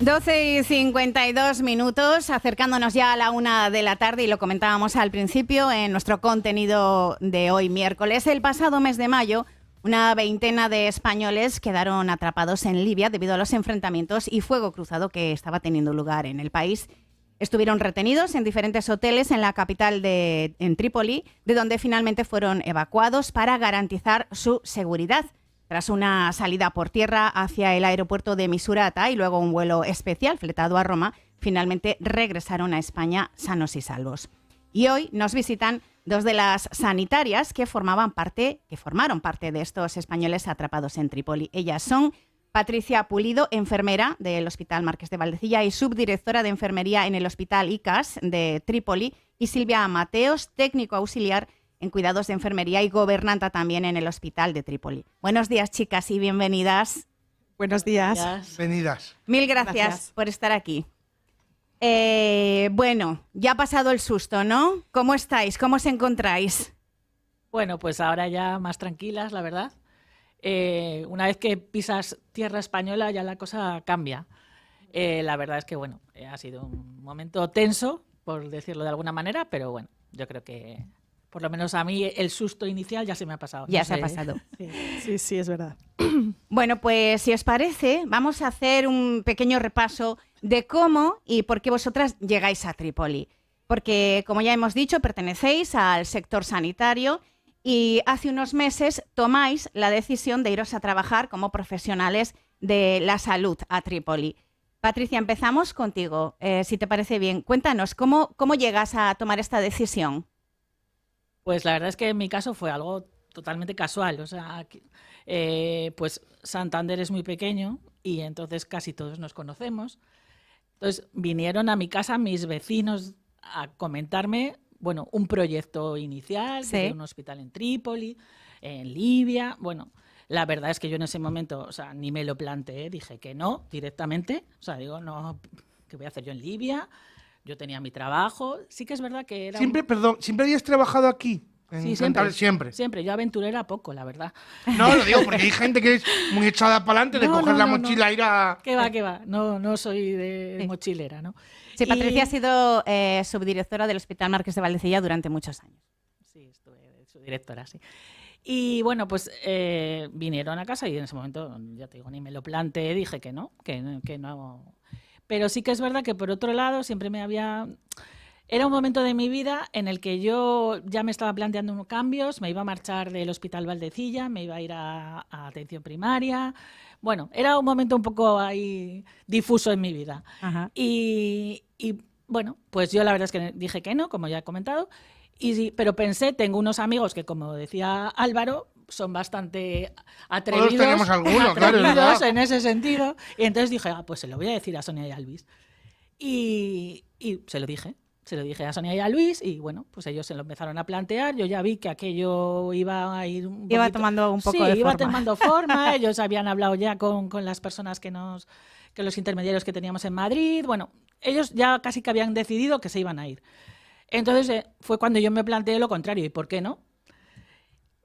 12:52, acercándonos ya a la 1 de la tarde, y lo comentábamos al principio en nuestro contenido de hoy miércoles. El pasado mes de mayo, una veintena de españoles quedaron atrapados en Libia debido a los enfrentamientos y fuego cruzado que estaba teniendo lugar en el país. Estuvieron retenidos en diferentes hoteles en la capital en Trípoli, de donde finalmente fueron evacuados para garantizar su seguridad. Tras una salida por tierra hacia el aeropuerto de Misurata y luego un vuelo especial fletado a Roma, finalmente regresaron a España sanos y salvos. Y hoy nos visitan dos de las sanitarias que formaron parte de estos españoles atrapados en Trípoli. Ellas son Patricia Pulido, enfermera del Hospital Marqués de Valdecilla y subdirectora de enfermería en el Hospital ICAS de Trípoli, y Silvia Mateos, técnico auxiliar en cuidados de enfermería y gobernanta también en el Hospital de Trípoli. Buenos días, chicas, y bienvenidas. Buenos días. Bienvenidas. Mil gracias por estar aquí. Bueno, ya ha pasado el susto, ¿no? ¿Cómo estáis? ¿Cómo os encontráis? Bueno, pues ahora ya más tranquilas, la verdad. Una vez que pisas tierra española ya la cosa cambia. La verdad es que, bueno, ha sido un momento tenso, por decirlo de alguna manera, pero bueno, yo creo que por lo menos a mí el susto inicial ya se me ha pasado. Ya se ha pasado. Sí, es verdad. Bueno, pues si os parece, vamos a hacer un pequeño repaso de cómo y por qué vosotras llegáis a Trípoli. Porque, como ya hemos dicho, pertenecéis al sector sanitario y hace unos meses tomáis la decisión de iros a trabajar como profesionales de la salud a Trípoli. Patricia, empezamos contigo, si te parece bien. Cuéntanos, ¿cómo llegas a tomar esta decisión? Pues la verdad es que en mi caso fue algo totalmente casual. O sea, pues Santander es muy pequeño y entonces casi todos nos conocemos. Entonces vinieron a mi casa mis vecinos a comentarme, bueno, un proyecto inicial de un hospital en Trípoli, en Libia. Bueno, la verdad es que yo en ese momento, o sea, ni me lo planteé, dije que no directamente. O sea, digo, no, ¿qué voy a hacer yo en Libia? Yo tenía mi trabajo. Sí que es verdad que era... ¿Siempre habías trabajado aquí? Sí, siempre. Yo aventurera poco, la verdad. No, lo digo porque hay gente que es muy echada para adelante de coger la mochila e ir a... ¿Qué va? No soy de mochilera, ¿no? Sí, Patricia ha sido subdirectora del Hospital Marqués de Valdecilla durante muchos años. Sí, estuve de subdirectora, sí. Y bueno, pues vinieron a casa y en ese momento, ya te digo, ni me lo planteé, dije que no. Pero sí que es verdad que por otro lado siempre era un momento de mi vida en el que yo ya me estaba planteando unos cambios, me iba a marchar del Hospital Valdecilla, me iba a ir a atención primaria. Bueno, era un momento un poco ahí difuso en mi vida. Ajá. Y bueno, pues yo la verdad es que dije que no, como ya he comentado, pero pensé, tengo unos amigos que, como decía Álvaro, son bastante atrevidos, todos tenemos alguno, claro, en ese sentido. Y entonces dije, pues se lo voy a decir a Sonia y a Luis. Y se lo dije a Sonia y a Luis, y bueno, pues ellos se lo empezaron a plantear. Yo ya vi que aquello iba a ir iba tomando un poco de forma. Sí, iba tomando forma. Ellos habían hablado ya con las personas que los intermediarios que teníamos en Madrid. Bueno, ellos ya casi que habían decidido que se iban a ir. Entonces fue cuando yo me planteé lo contrario. ¿Y por qué no?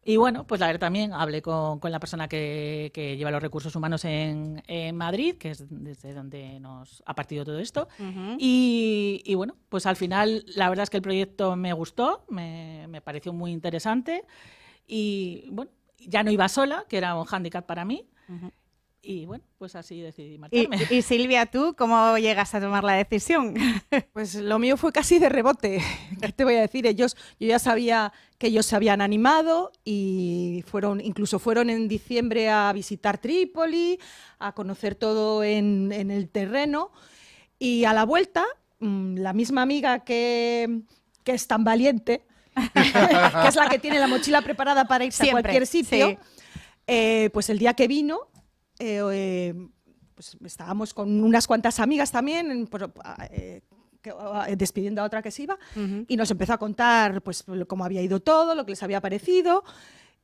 Y bueno, pues la verdad también hablé con la persona que lleva los recursos humanos en Madrid, que es desde donde nos ha partido todo esto. Uh-huh. Y bueno, pues al final la verdad es que el proyecto me gustó, me pareció muy interesante. Y bueno, ya no iba sola, que era un hándicap para mí. Uh-huh. Y bueno, pues así decidí marcharme. Y Silvia, ¿tú cómo llegas a tomar la decisión? Pues lo mío fue casi de rebote. ¿Qué te voy a decir? Yo ya sabía que ellos se habían animado y incluso fueron en diciembre a visitar Trípoli, a conocer todo en el terreno. Y a la vuelta, la misma amiga que es tan valiente, que es la que tiene la mochila preparada para irse a cualquier sitio, pues el día que vino, pues estábamos con unas cuantas amigas también, despidiendo a otra que se iba, uh-huh. Y nos empezó a contar pues cómo había ido todo, lo que les había parecido,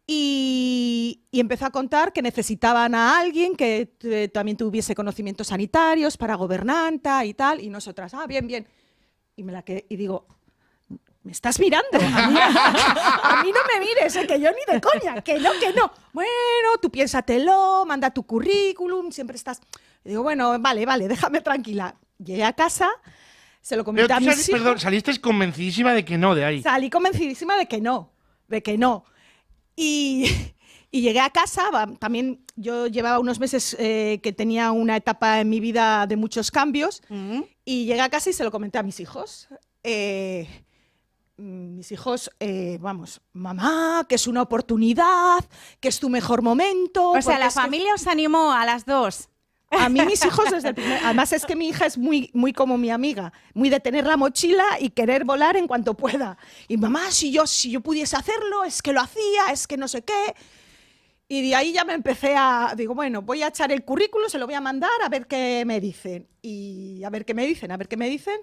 y empezó a contar que necesitaban a alguien que también tuviese conocimientos sanitarios para gobernanta y tal, y nosotras, bien, y digo, ¿me estás mirando? A mí no me mires, que yo ni de coña, que no. Bueno, tú piénsatelo, manda tu currículum, siempre estás Y digo, bueno, vale, déjame tranquila. Llegué a casa, se lo comenté a mis hijos. Perdón, saliste convencidísima de que no, de ahí. Salí convencidísima de que no. Y llegué a casa, también yo llevaba unos meses que tenía una etapa en mi vida de muchos cambios, y llegué a casa y se lo comenté a mis hijos. Mis hijos, vamos, mamá, que es una oportunidad, que es tu mejor momento. O sea, la familia os animó a las dos. A mí mis hijos desde el primer... Además es que mi hija es muy como mi amiga, muy de tener la mochila y querer volar en cuanto pueda. Y mamá, si yo pudiese hacerlo, es que lo hacía, es que no sé qué. Y de ahí ya me empecé digo, bueno, voy a echar el currículum, se lo voy a mandar a ver qué me dicen. Y a ver qué me dicen,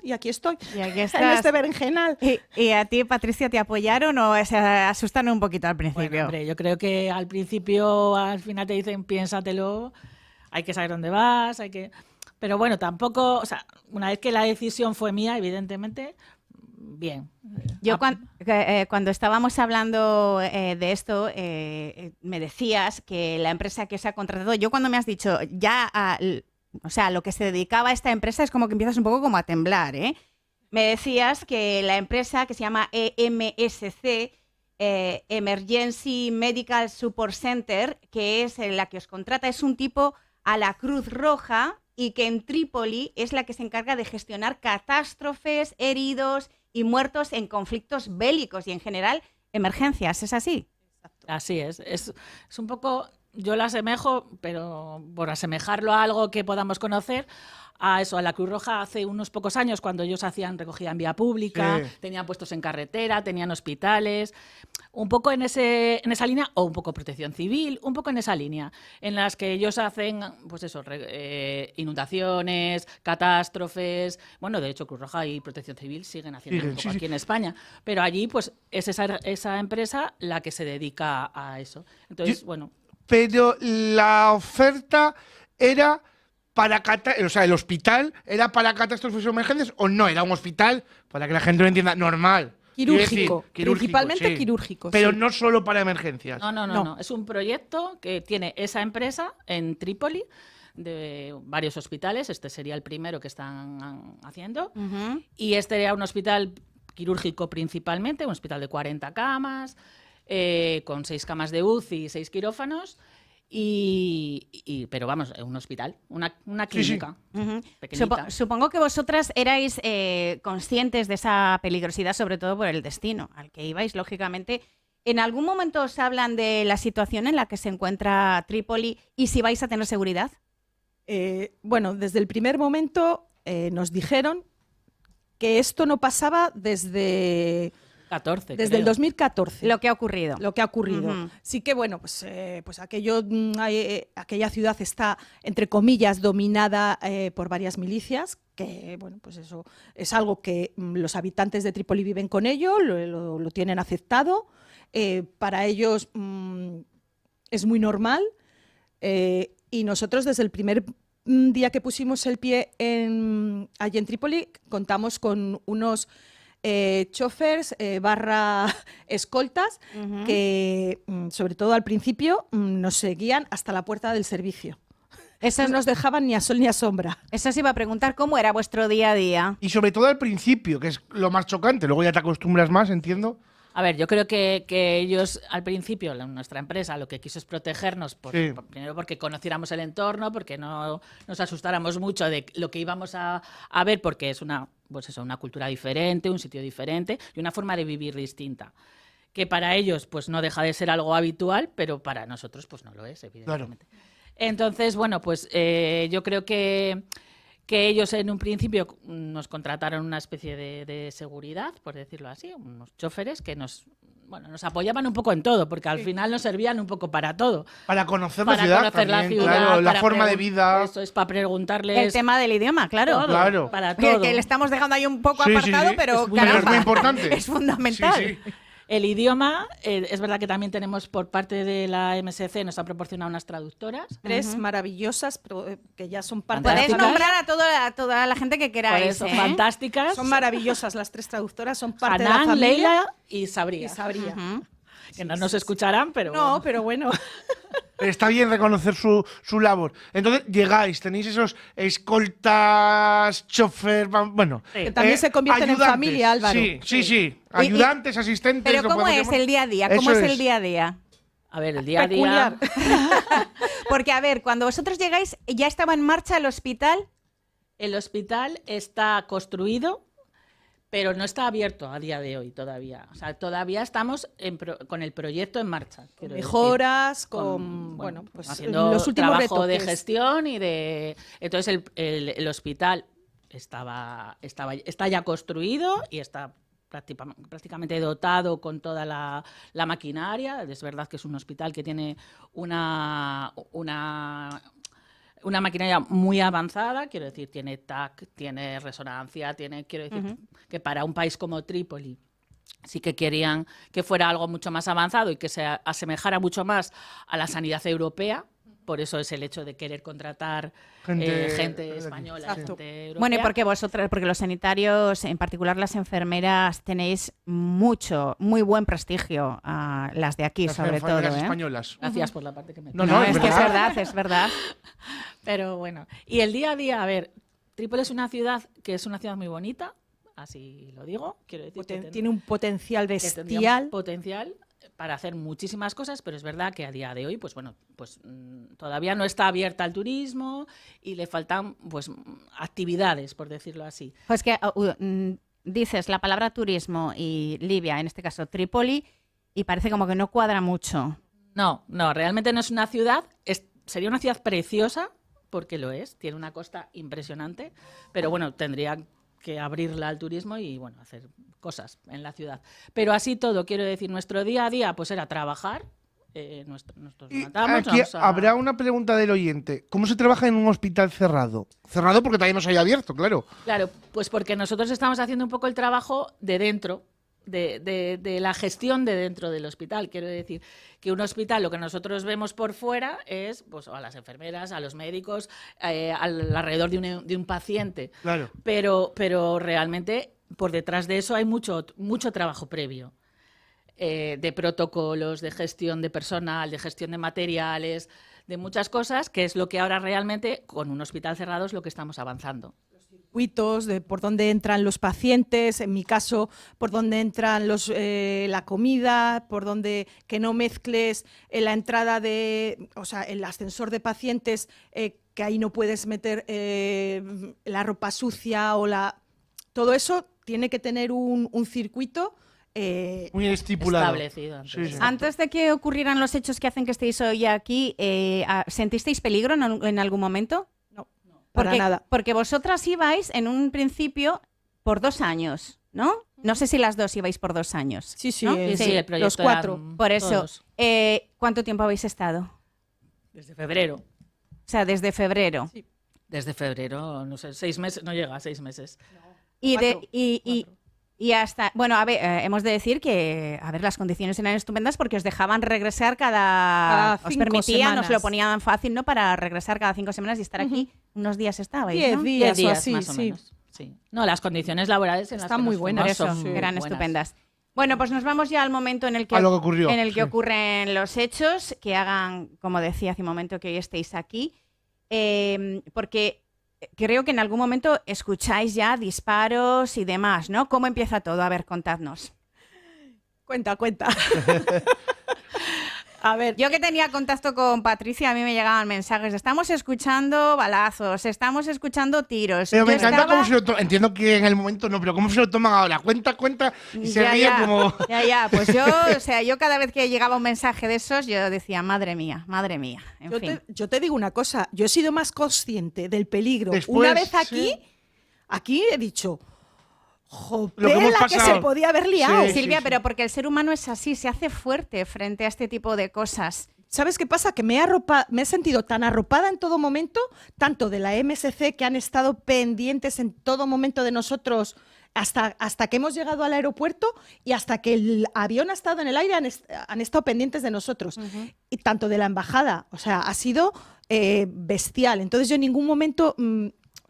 y aquí estoy, Y aquí estás. en este berenjenal. ¿Y a ti, Patricia, te apoyaron o se asustaron un poquito al principio? Bueno, hombre, yo creo que al principio, al final te dicen, piénsatelo, hay que saber dónde vas, Pero bueno, tampoco, o sea, una vez que la decisión fue mía, evidentemente, bien. Yo cuando estábamos hablando de esto, me decías que la empresa que se ha contratado, yo cuando me has dicho o sea, lo que se dedicaba a esta empresa es como que empiezas un poco como a temblar, ¿eh? Me decías que la empresa que se llama EMSC, Emergency Medical Support Center, que es la que os contrata, es un tipo a la Cruz Roja y que en Trípoli es la que se encarga de gestionar catástrofes, heridos y muertos en conflictos bélicos y en general emergencias. ¿Es así? Así es un poco, yo lo asemejo, pero por asemejarlo a algo que podamos conocer, a la Cruz Roja hace unos pocos años, cuando ellos hacían recogida en vía pública, tenían puestos en carretera, tenían hospitales, un poco en esa línea, o un poco protección civil, un poco en esa línea, en las que ellos hacen, pues eso, inundaciones, catástrofes. Bueno, de hecho, Cruz Roja y protección civil siguen haciendo un poco aquí en España, pero allí pues es esa empresa la que se dedica a eso. Entonces, bueno. Pero la oferta era para o sea, el hospital era para catástrofes o emergencias, o no, era un hospital, para que la gente lo entienda, normal. Quirúrgico, principalmente quirúrgico. Pero sí. no solo para emergencias. No. Es un proyecto que tiene esa empresa en Trípoli, de varios hospitales. Este sería el primero que están haciendo. Y este era un hospital quirúrgico principalmente, un hospital de 40 camas, con 6 camas de UCI y 6 quirófanos. Pero vamos, un hospital, una clínica pequeñita. Supongo que vosotras erais conscientes de esa peligrosidad, sobre todo por el destino al que ibais, lógicamente. ¿En algún momento os hablan de la situación en la que se encuentra Trípoli y si vais a tener seguridad? Bueno, desde el primer momento nos dijeron que esto no pasaba desde el 2014. Lo que ha ocurrido. Sí que, bueno, pues aquella ciudad está, entre comillas, dominada por varias milicias, que, bueno, pues eso es algo que los habitantes de Trípoli viven con ello, lo tienen aceptado. Para ellos es muy normal. Y nosotros, desde el primer día que pusimos el pie allí en Trípoli, contamos con unos chófers barra escoltas que, sobre todo al principio, nos seguían hasta la puerta del servicio. No nos dejaban ni a sol ni a sombra. Eso os iba a preguntar, ¿cómo era vuestro día a día? Y sobre todo al principio, que es lo más chocante. Luego ya te acostumbras más, entiendo. A ver, yo creo que ellos al principio, nuestra empresa, lo que quiso es protegernos, primero porque conociéramos el entorno, porque no nos asustáramos mucho de lo que íbamos a ver, porque es una cultura diferente, un sitio diferente y una forma de vivir distinta. Que para ellos pues no deja de ser algo habitual, pero para nosotros pues no lo es, evidentemente. Claro. Entonces, bueno, pues yo creo que ellos en un principio nos contrataron una especie de seguridad, por decirlo así, unos choferes que nos apoyaban un poco en todo, porque al final nos servían un poco para todo. Para conocer la ciudad también, claro, la forma de vida. Eso es para preguntarles. El tema del idioma, claro. Todo, claro. Para todo. Que le estamos dejando ahí un poco apartado, pero es muy importante. Es fundamental. Sí. El idioma, es verdad que también tenemos por parte de la MSC, nos ha proporcionado unas traductoras. 3 maravillosas, que ya son parte de la Podéis nombrar a toda la gente que queráis. Son fantásticas. Son maravillosas las 3 traductoras, son parte de la familia. Leila y Sabría. Que no nos escucharán, pero no, bueno. pero bueno. está bien reconocer su labor. Entonces llegáis, tenéis esos escoltas, chofer, bueno. Sí. Que también se convierten en ayudantes. familia, Álvaro. Sí. Ayudantes, asistentes. Pero lo ¿cómo podemos es llamar. el día a día? ¿Cómo Eso es el día a día? A ver, el día a Peculiar. día. Porque, a ver, cuando vosotros llegáis, ¿ya estaba en marcha el hospital? El hospital está construido, pero no está abierto a día de hoy todavía. O sea, todavía estamos con el proyecto en marcha. quiero decir. Mejoras, Con, bueno, pues haciendo los últimos trabajo de retoques. gestión y de. Entonces el hospital está ya construido y está prácticamente dotado con toda la maquinaria. Es verdad que es un hospital que tiene una maquinaria muy avanzada, quiero decir, tiene TAC, tiene resonancia, quiero decir, que para un país como Trípoli sí que querían que fuera algo mucho más avanzado y que se asemejara mucho más a la sanidad europea. Por eso es el hecho de querer contratar gente española, Exacto. gente europea. Bueno, y porque los sanitarios, en particular las enfermeras, tenéis muy buen prestigio, las de aquí Las sobre todo. enfermeras españolas. Gracias por la parte que me No, No, es es que es verdad. verdad, es verdad. Pero bueno, y el día a día, a ver, Trípoli es una ciudad que es una ciudad muy bonita, así lo digo, quiero decir que Tiene un potencial que tendría bestial. un potencial para hacer muchísimas cosas, pero es verdad que a día de hoy, todavía no está abierta al turismo y le faltan actividades, por decirlo así. Pues que dices la palabra turismo y Libia, en este caso Trípoli, y parece como que no cuadra mucho. No, realmente no es una ciudad, sería una ciudad preciosa, porque lo es, tiene una costa impresionante, pero bueno, tendría que abrirla al turismo y bueno, hacer cosas en la ciudad. Pero así todo, quiero decir, nuestro día a día pues era trabajar, nos Y levantamos, aquí vamos a- habrá una pregunta del oyente. ¿Cómo se trabaja en un hospital cerrado? Cerrado porque todavía no se haya abierto, claro. Claro, pues porque nosotros estamos haciendo un poco el trabajo de dentro, de la gestión de dentro del hospital. Quiero decir que un hospital, lo que nosotros vemos por fuera es pues, a las enfermeras, a los médicos, alrededor de un paciente. Claro. Pero realmente por detrás de eso hay mucho trabajo previo. De protocolos, de gestión de personal, de gestión de materiales, de muchas cosas, que es lo que ahora realmente con un hospital cerrado es lo que estamos avanzando. Circuitos de por dónde entran los pacientes, en mi caso, por dónde entran la comida, por dónde que no mezcles la entrada el ascensor de pacientes, que ahí no puedes meter la ropa sucia todo eso tiene que tener un circuito. Muy estipulado. Establecido antes. Sí, sí. Antes de que ocurrieran los hechos que hacen que estéis hoy aquí, ¿sentisteis peligro en algún momento? No, para nada. Porque vosotras ibais en un principio por 2 años, ¿no? No sé si las dos ibais por 2 años. Sí, sí, ¿no? Sí, el proyecto los 4. eran Por eso, todos. ¿cuánto tiempo habéis estado? Desde febrero. O sea, desde febrero. Sí. Desde febrero, no sé, 6 meses, no llega a 6 meses. Y hasta, bueno, a ver, hemos de decir que, a ver, las condiciones eran estupendas porque os dejaban regresar Cada os 5 permitían, semanas. os lo ponían fácil, ¿no? Para regresar cada 5 semanas y estar aquí unos días estabais, 10 ¿no? días. 10 días o así, más o sí. menos. Sí. No, las condiciones laborales en las Están que muy nos buenas. fuimos Por eso, son eran buenas. estupendas. Bueno, pues nos vamos ya al momento en el que, A lo que ocurrió, sí. ocurren los hechos, que hagan, como decía hace un momento, que hoy estéis aquí, porque creo que en algún momento escucháis ya disparos y demás, ¿no? ¿Cómo empieza todo? A ver, contadnos. Cuenta. A ver, yo que tenía contacto con Patricia, a mí me llegaban mensajes, estamos escuchando balazos, estamos escuchando tiros. Pero me Yo encanta estaba- cómo se lo toman. Entiendo que en el momento no, pero cómo se lo toman ahora. Cuenta y se ríe Ya. como. Ya, pues yo cada vez que llegaba un mensaje de esos, yo decía, madre mía, en Yo fin. yo te digo una cosa, yo he sido más consciente del peligro. Después, Una vez sí. aquí he dicho, joder, Lo que hemos la que pasado. se podía haber liado. Sí. Silvia, pero porque el ser humano es así, se hace fuerte frente a este tipo de cosas. ¿Sabes qué pasa? Que me he sentido tan arropada en todo momento, tanto de la MSC, que han estado pendientes en todo momento de nosotros, hasta que hemos llegado al aeropuerto y hasta que el avión ha estado en el aire, han estado pendientes de nosotros. Y tanto de la embajada, o sea, ha sido bestial. Entonces yo en ningún momento...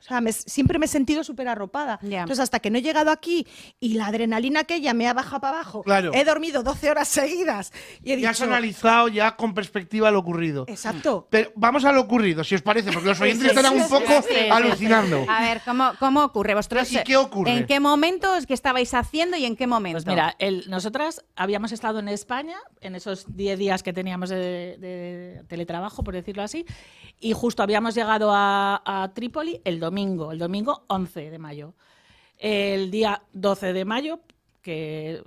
O sea, siempre me he sentido súper arropada. Ya. Entonces, hasta que no he llegado aquí y la adrenalina aquella me ha bajado para abajo, Claro. he dormido 12 horas seguidas y he Ya has dicho... analizado ya con perspectiva lo ocurrido. Exacto. Pero vamos a lo ocurrido, si os parece, porque los oyentes estarán un poco sí, sí. alucinando. A ver, ¿cómo ocurre? ¿Vosotros ¿Y qué ocurre? en qué momentos, qué estabais haciendo y en qué momento? Pues mira, nosotras habíamos estado en España en esos 10 días que teníamos de teletrabajo, por decirlo así, y justo habíamos llegado a Trípoli el domingo 11 de mayo. El día 12 de mayo, que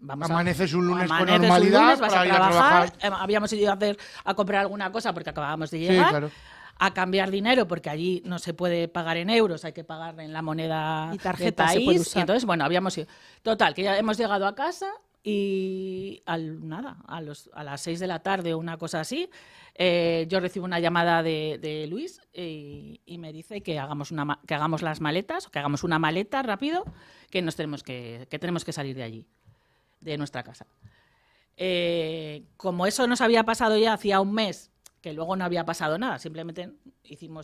Amaneces un lunes con amaneces un normalidad lunes, vas para a ir a trabajar. trabajar. Habíamos ido a comprar alguna cosa porque acabábamos de Sí, llegar. claro. A cambiar dinero, porque allí no se puede pagar en euros, hay que pagar en la moneda Y tarjeta del se país. puede usar. Y entonces, bueno, habíamos ido. Total, que ya hemos llegado a casa y a las 6 de la tarde o una cosa así, yo recibo una llamada de Luis y me dice que hagamos las maletas, o que hagamos una maleta rápido, que tenemos que salir de allí, de nuestra casa. Como eso nos había pasado ya hacía un mes, que luego no había pasado nada, simplemente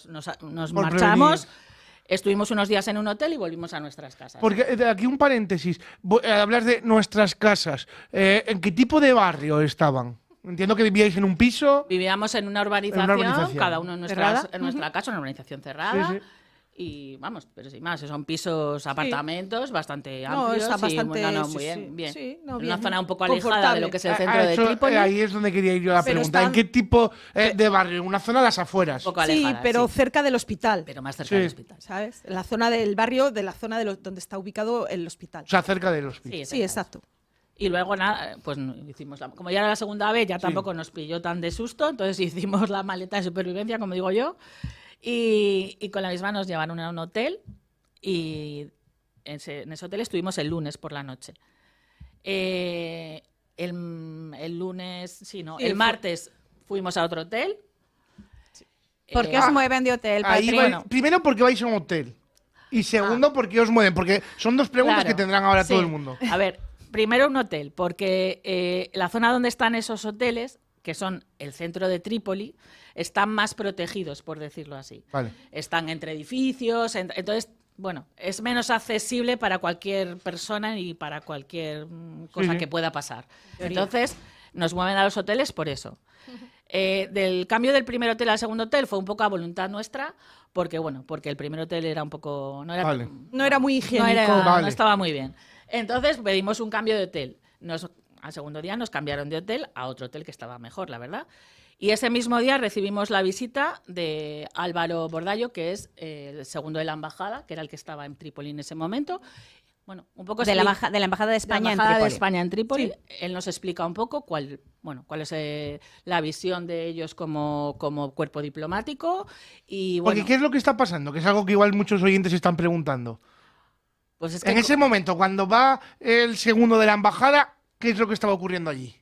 nos Por marchamos, estuvimos unos días en un hotel y volvimos a nuestras casas. Porque aquí un paréntesis. Hablas de nuestras casas. ¿En qué tipo de barrio estaban? Entiendo que vivíais en un piso. Vivíamos en una urbanización, urbanización. cada uno en ¿Cerrada? nuestra casa, una urbanización cerrada. Sí, sí. Y vamos, pero sin más, son pisos, apartamentos bastante No, amplios. está y, bastante- no, sí, muy bien, sí. bien. Sí, no, En bien. una zona un poco alejada de Confortable. lo que es el centro de Eso, Trípoli. ahí es donde quería ir yo la Pero pregunta. ¿En están- qué tipo de barrio? ¿En una zona de las afueras? Un poco Sí, alejada, pero sí, cerca del hospital, pero más cerca Sí. del hospital. ¿sabes? En la zona del barrio, de la zona donde está ubicado el hospital. O sea, cerca del hospital. Sí, exacto. Y luego nada, pues hicimos como ya era la segunda vez, ya tampoco nos pilló tan de susto, entonces hicimos la maleta de supervivencia, como digo yo, y con la misma nos llevaron a un hotel y en ese hotel estuvimos el lunes por la noche. El lunes, sí, no, Sí, el fue- martes fuimos a otro hotel. ¿Por qué os mueven de hotel, Ahí Patri? vais- primero, porque vais a un hotel. Y segundo, porque os mueven. Porque son dos preguntas Claro, que tendrán ahora sí. todo el mundo. A ver, primero un hotel, porque la zona donde están esos hoteles, que son el centro de Trípoli, están más protegidos, por decirlo así. Vale. Están entre edificios, entonces, bueno, es menos accesible para cualquier persona y para cualquier cosa sí. que pueda pasar. Entonces, nos mueven a los hoteles por eso. Del cambio del primer hotel al segundo hotel fue un poco a voluntad nuestra, porque el primer hotel era un poco... No era, Vale. No era muy no, higiénico. Vale. no estaba muy bien. Entonces pedimos un cambio de hotel. Al segundo día nos cambiaron de hotel a otro hotel que estaba mejor, la verdad. Y ese mismo día recibimos la visita de Álvaro Bordallo, que es el segundo de la embajada, que era el que estaba en Trípoli en ese momento. Bueno, un poco De la Embajada de España la en Embajada de Trípoli. España en Trípoli. Él nos explica un poco cuál es la visión de ellos como cuerpo diplomático. Y Porque bueno, ¿qué es lo que está pasando? Que es algo que igual muchos oyentes se están preguntando. pues es que En ese momento, cuando va el segundo de la embajada, ¿qué es lo que estaba ocurriendo allí?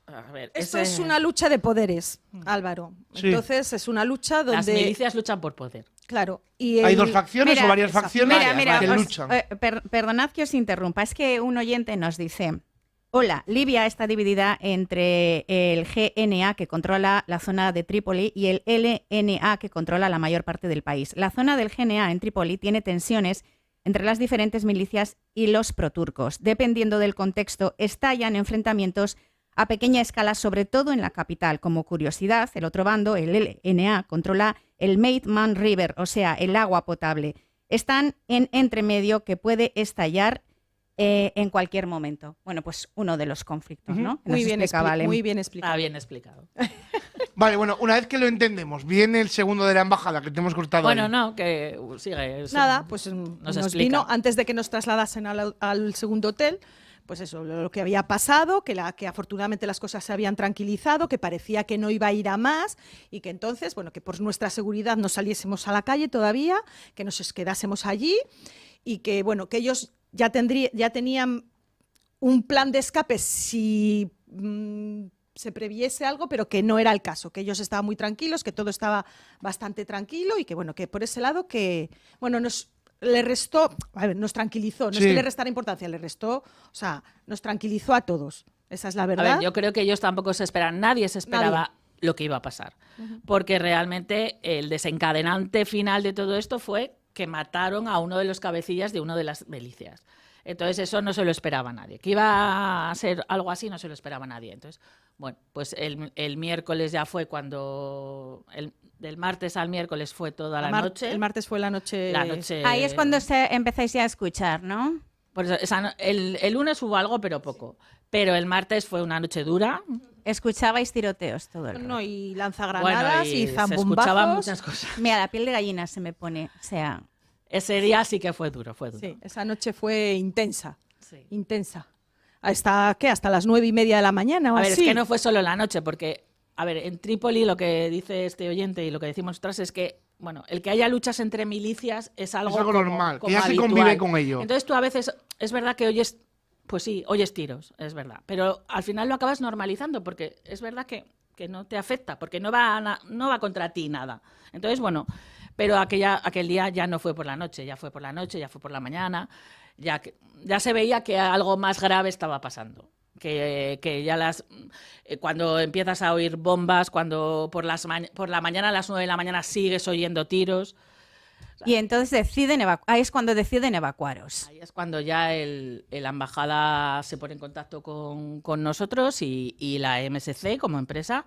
a ver, Esto ese- es una lucha de poderes, Álvaro. Sí. Entonces es una lucha las donde... milicias luchan por poder. Claro. Y ¿Hay el- dos facciones Mira, o varias exacto. facciones Mira, que os- luchan? perdonad que os interrumpa. Es que un oyente nos dice: hola, Libia está dividida entre el GNA, que controla la zona de Trípoli, y el LNA, que controla la mayor parte del país. La zona del GNA en Trípoli tiene tensiones entre las diferentes milicias y los proturcos. Dependiendo del contexto, estallan enfrentamientos a pequeña escala, sobre todo en la capital. Como curiosidad, el otro bando, el LNA, controla el Maidman River, o sea, el agua potable. Están en entremedio que puede estallar en cualquier momento. Bueno, pues uno de los conflictos, ¿no? Que nos muy bien, explicaba Alem. muy bien Está explicado. bien explicado. Vale, bueno, una vez que lo entendemos, viene el segundo de la embajada que te hemos cortado. Bueno, ahí. no, que sigue. Nada, pues nos nos explica. vino antes de que nos trasladasen al segundo hotel. Pues eso, lo que había pasado, que afortunadamente las cosas se habían tranquilizado, que parecía que no iba a ir a más y que entonces, bueno, que por nuestra seguridad no saliésemos a la calle todavía, que nos quedásemos allí y que, bueno, que ellos ya tenían un plan de escape si se previese algo, pero que no era el caso, que ellos estaban muy tranquilos, que todo estaba bastante tranquilo y que, bueno, que por ese lado que, bueno, nos tranquilizó, no es Sí. que le restara importancia, le restó, o sea, nos tranquilizó a todos. Esa es la A verdad. ver, yo creo que ellos tampoco se esperan, nadie se esperaba lo que iba a pasar. Porque realmente el desencadenante final de todo esto fue que mataron a uno de los cabecillas de una de las milicias. Entonces eso no se lo esperaba nadie. Que iba a ser algo así no se lo esperaba nadie. Entonces, bueno, pues el miércoles ya fue cuando... del martes al miércoles fue toda la noche. El martes fue la noche. Ahí es cuando empezáis ya a escuchar, ¿no? Por eso, el lunes hubo algo, pero poco. Pero el martes fue una noche dura. Escuchabais tiroteos todo el rato. No, y lanzagranadas y se zambumbazos. escuchaban muchas cosas. Mira, la piel de gallina se me pone. O sea, Ese día sí que fue duro, fue duro. Sí, esa noche fue intensa. Sí. Intensa. ¿Hasta qué? ¿Hasta las 9:30 de la mañana o A ver, así? es que no fue solo la noche, porque, a ver, en Trípoli lo que dice este oyente y lo que decimos nosotras es que, bueno, el que haya luchas entre milicias es algo, normal, que ya se habitual. convive con ello. Entonces tú a veces, es verdad que oyes, pues sí, oyes tiros, es verdad, pero al final lo acabas normalizando porque es verdad que no te afecta, porque no va contra ti nada. Entonces, bueno, pero aquel día ya no fue por la noche, ya fue por la noche, ya fue por la mañana, ya se veía que algo más grave estaba pasando. Que ya cuando empiezas a oír bombas, cuando por la mañana a las 9 de la mañana sigues oyendo tiros. y entonces ahí es cuando deciden evacuaros. Ahí es cuando ya la embajada se pone en contacto con nosotros y la MSC como empresa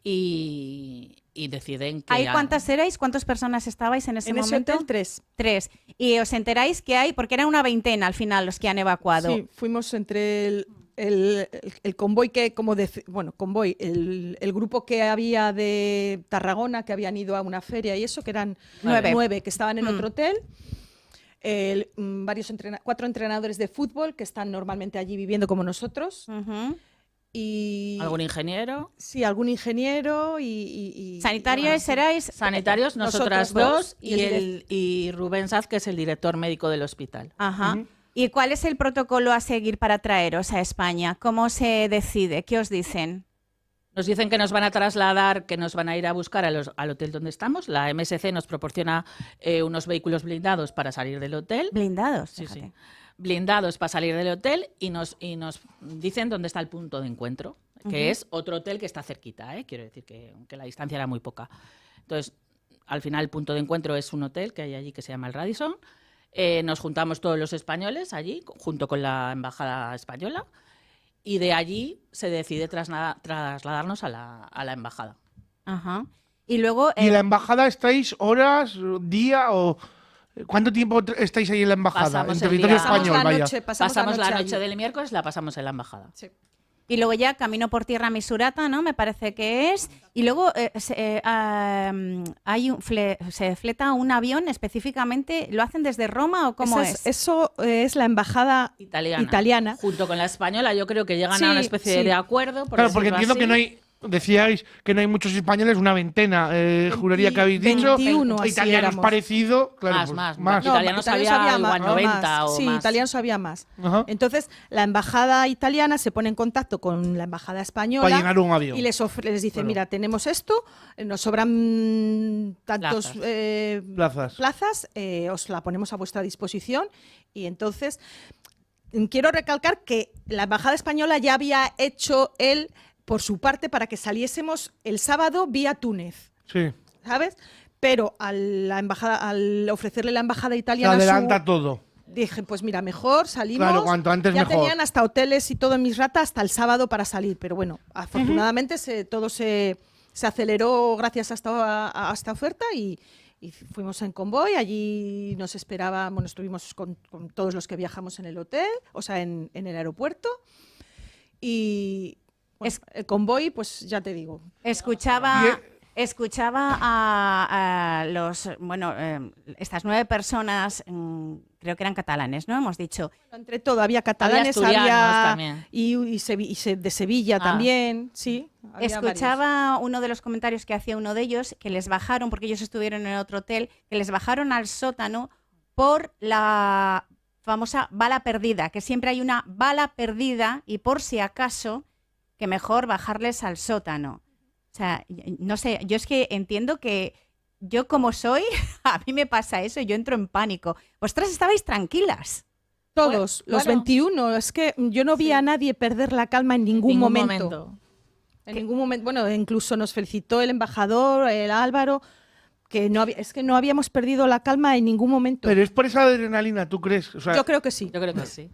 y deciden que... ¿Ahí cuántas erais? ¿Cuántas personas estabais en ese En ese momento? hotel 3. 3. Y os enteráis que hay, porque era una veintena al final los que han evacuado. Sí, fuimos entre el convoy convoy, el grupo que había de Tarragona, que habían ido a una feria y eso, que eran 9 que estaban en otro hotel. 4 entrenadores de fútbol que están normalmente allí viviendo como nosotros. Ujú. Y ¿Algún ingeniero? sí, algún ingeniero y ¿Sanitarios erais? Sanitarios, nosotras dos y y Rubén Saz, que es el director médico del hospital. Ajá. ¿Y cuál es el protocolo a seguir para traeros a España? ¿Cómo se decide? ¿Qué os dicen? Nos dicen que nos van a trasladar, que nos van a ir a buscar al hotel donde estamos. La MSC nos proporciona unos vehículos blindados para salir del hotel. Blindados. Sí, fíjate. sí. Blindados para salir del hotel y nos dicen dónde está el punto de encuentro, que es otro hotel que está cerquita, ¿eh? Quiero decir que la distancia era muy poca. Entonces, al final el punto de encuentro es un hotel que hay allí que se llama el Radisson. Nos juntamos todos los españoles allí, junto con la embajada española, y de allí se decide trasladarnos a la embajada. Ajá. Y luego... ¿Y en la embajada estáis horas, día o cuánto tiempo estáis ahí en la embajada? Pasamos En el territorio día- español, vaya. Pasamos la noche allí. del miércoles, la pasamos en la embajada. Sí. Y luego ya camino por tierra a Misurata, ¿no? Me parece que es. Y luego se fleta un avión específicamente. ¿Lo hacen desde Roma o cómo es? Eso es la embajada italiana. Junto con la española, yo creo que llegan Sí, a una especie sí. de acuerdo. Claro, porque decirlo entiendo así. que no hay, decíais que no hay muchos españoles, una veintena, juraría que habéis dicho. 21 así italianos éramos. parecido, claro, Más. pues, Italianos había igual 90 más. o Sí, más. italianos había más. Ajá. Entonces, la embajada italiana se pone en contacto con la embajada española Para llenar un avión. y les dice, Claro. mira, tenemos esto, nos sobran tantos Plazas. Plazas. os la ponemos a vuestra disposición. Y entonces, quiero recalcar que la embajada española ya había hecho por su parte para que saliésemos el sábado vía Túnez. Sí. ¿Sabes? Pero al ofrecerle la embajada italiana Adelanta todo. dije, pues mira, mejor salimos. Claro, cuanto antes ya mejor. tenían hasta hoteles y todo en Misrata hasta el sábado para salir, pero bueno, afortunadamente todo se aceleró gracias a esta oferta y fuimos en convoy. Allí nos esperaba, bueno, estuvimos con todos los que viajamos en el hotel, o sea, en el aeropuerto. Y bueno, el convoy, pues ya te digo. Escuchaba a los, bueno, estas 9 personas, creo que eran catalanes, ¿no? Hemos dicho. Entre todo, había catalanes, asturianos había también. y de Sevilla también, sí. había Escuchaba uno de los comentarios que hacía uno de ellos, que les bajaron, porque ellos estuvieron en otro hotel, que les bajaron al sótano por la famosa bala perdida, que siempre hay una bala perdida y por si acaso, que mejor bajarles al sótano. O sea, no sé, yo es que entiendo que yo como soy, a mí me pasa eso y yo entro en pánico. Vosotras estabais tranquilas. Todos, Bueno, los 21. Es que yo no vi a nadie perder la calma en ningún momento. En ningún momento. Bueno, incluso nos felicitó el embajador, el Álvaro, que no habíamos perdido la calma en ningún momento. Pero es por esa adrenalina, ¿tú crees? O sea, Yo creo que sí. Yo creo que sí.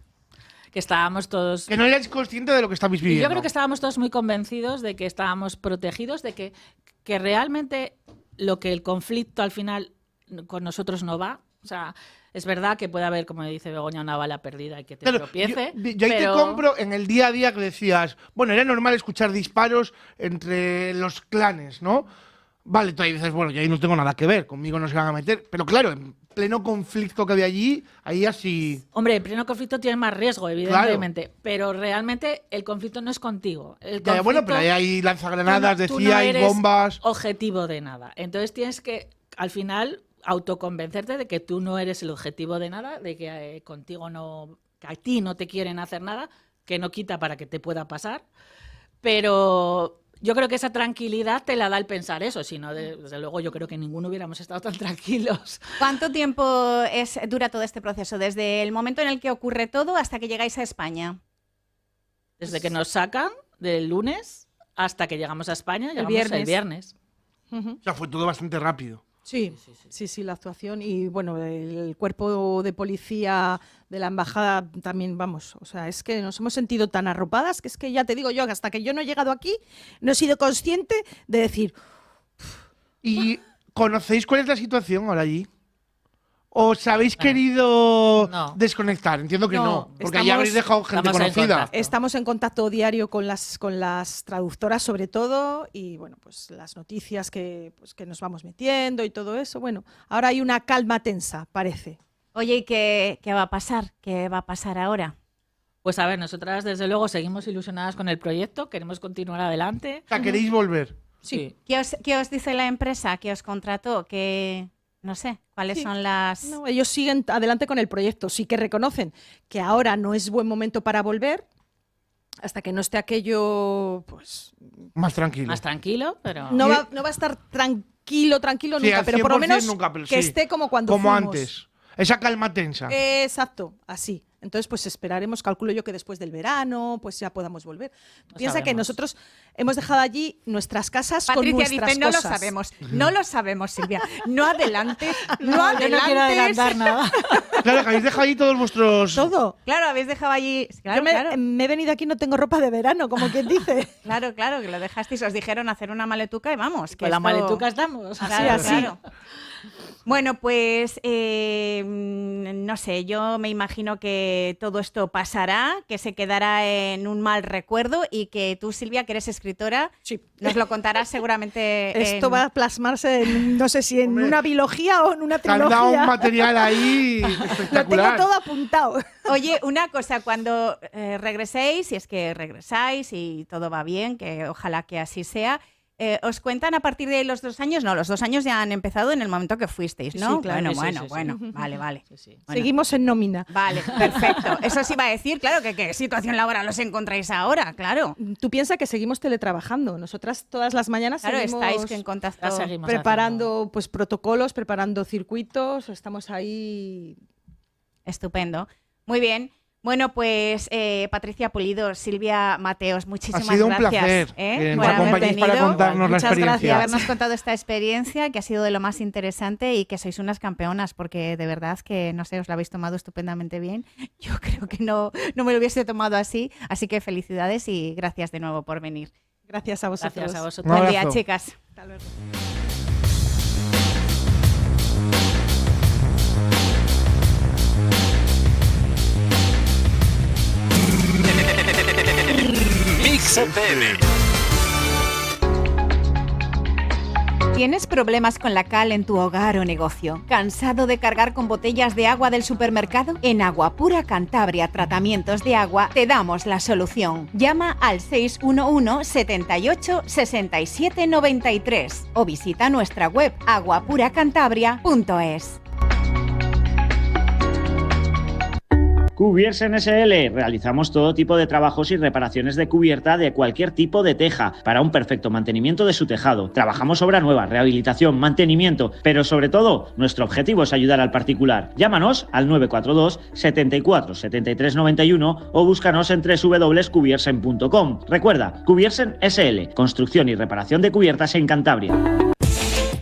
Que estábamos todos... que no eres consciente de lo que estabais Y viviendo. yo creo que estábamos todos muy convencidos de que estábamos protegidos, de que realmente lo que el conflicto al final con nosotros no va. O sea, es verdad que puede haber, como dice Begoña, una bala perdida y que te Claro, tropiece. yo ahí pero... te compro en el día a día que decías, bueno, era normal escuchar disparos entre los clanes, ¿no? Vale, tú ahí dices, bueno, yo ahí no tengo nada que ver, conmigo no se van a meter. Pero claro, en pleno conflicto que había allí, ahí así... Hombre, el pleno conflicto tiene más riesgo, evidentemente, pero realmente el conflicto no es contigo. Ya, bueno, pero ahí hay lanzagranadas, tú no decía, hay eres bombas... objetivo de nada. Entonces tienes que, al final, autoconvencerte de que tú no eres el objetivo de nada, de que contigo no, que a ti no te quieren hacer nada, que no quita para que te pueda pasar, pero yo creo que esa tranquilidad te la da el pensar eso, si no, desde luego yo creo que ninguno hubiéramos estado tan tranquilos. ¿Cuánto tiempo dura todo este proceso? Desde el momento en el que ocurre todo hasta que llegáis a España. Desde que nos sacan del lunes hasta que llegamos a España, llegamos el viernes. Ujú. O sea, fue todo bastante rápido. Sí, la actuación y bueno, el cuerpo de policía de la embajada también, vamos, o sea, es que nos hemos sentido tan arropadas que es que ya te digo yo, hasta que yo no he llegado aquí, no he sido consciente de decir... ¿Y conocéis cuál es la situación ahora allí? ¿Os habéis querido No. desconectar? Entiendo que No, no, porque allá habréis dejado gente estamos en conocida. contacto. Estamos en contacto diario con las traductoras sobre todo y bueno, pues las noticias que nos vamos metiendo y todo eso. Bueno, ahora hay una calma tensa, parece. Oye, ¿y qué va a pasar? ¿Qué va a pasar ahora? Pues a ver, nosotras desde luego seguimos ilusionadas con el proyecto, queremos continuar adelante. O sea, ¿queréis volver? Sí. ¿Qué os dice la empresa que os contrató? Que no sé, ¿cuáles Sí. son las...? No, ellos siguen adelante con el proyecto. Sí que reconocen que ahora no es buen momento para volver hasta que no esté aquello, pues Más tranquilo. Más tranquilo, pero... no va a estar tranquilo Sí, nunca, al pero por lo 100% menos nunca, pero que sí. esté como cuando Como fuimos. antes. Esa calma tensa. Exacto, así. Entonces, pues esperaremos, calculo yo que después del verano, pues ya podamos volver. Piensa que sabemos. nosotros hemos dejado allí nuestras casas Patricia con nuestras dice, no cosas. lo sabemos. No lo sabemos, Silvia. No adelantes, no yo adelantes. no quiero adelantar nada. Claro, que habéis dejado ahí todos vuestros... Todo. Claro, habéis dejado allí... Claro, Yo me, claro. me he venido aquí y no tengo ropa de verano, como quien dice. Claro, que lo dejasteis. Os dijeron hacer una maletuca y vamos. Que Con la esto- maletuca estamos. Claro, así. claro. Bueno, pues no sé, yo me imagino que todo esto pasará, que se quedará en un mal recuerdo y que tú, Silvia, que eres escritora, Sí. nos lo contarás seguramente. Esto va a plasmarse en, no sé si en Hombre, una biología o en una Te han dado trilogía. un material ahí Lo tengo espectacular. todo apuntado. Oye, una cosa, cuando regreséis, si es que regresáis y todo va bien, que ojalá que así sea, ¿os cuentan a partir de los 2 años? No, los 2 años ya han empezado en el momento que fuisteis, ¿no? Sí, claro. Bueno, Sí, sí. vale. Sí, sí. Bueno. Seguimos en nómina. Vale, perfecto. Eso sí iba a decir, claro, que qué situación laboral os encontráis ahora, claro. Tú piensas que seguimos teletrabajando. Nosotras todas las mañanas Claro, seguimos estáis en contacto. Ya seguimos preparando pues protocolos, preparando circuitos. Estamos ahí. Estupendo. Muy bien. Bueno, pues Patricia Pulido, Silvia Mateos, muchísimas Ha sido un gracias. placer que por nos haber acompañéis para venido. contarnos la Muchas Y experiencia. habernos contado esta experiencia que ha sido de lo más interesante y que sois unas campeonas porque de verdad que, no sé, os la habéis tomado estupendamente bien. Yo creo que no me lo hubiese tomado así, así que felicidades y gracias de nuevo por venir. Gracias a vosotros. Gracias a vosotros. Un Buen día, abrazo. chicas. Hasta luego. Mix FM. ¿Tienes problemas con la cal en tu hogar o negocio? ¿Cansado de cargar con botellas de agua del supermercado? En Agua Pura Cantabria Tratamientos de Agua te damos la solución. Llama al 611 78 67 93 o visita nuestra web aguapuracantabria.es. Cubiersen SL. Realizamos todo tipo de trabajos y reparaciones de cubierta de cualquier tipo de teja para un perfecto mantenimiento de su tejado. Trabajamos obra nueva, rehabilitación, mantenimiento, pero sobre todo, nuestro objetivo es ayudar al particular. Llámanos al 942 74 73 91 o búscanos en www.cubiersen.com. Recuerda, Cubiersen SL. Construcción y reparación de cubiertas en Cantabria.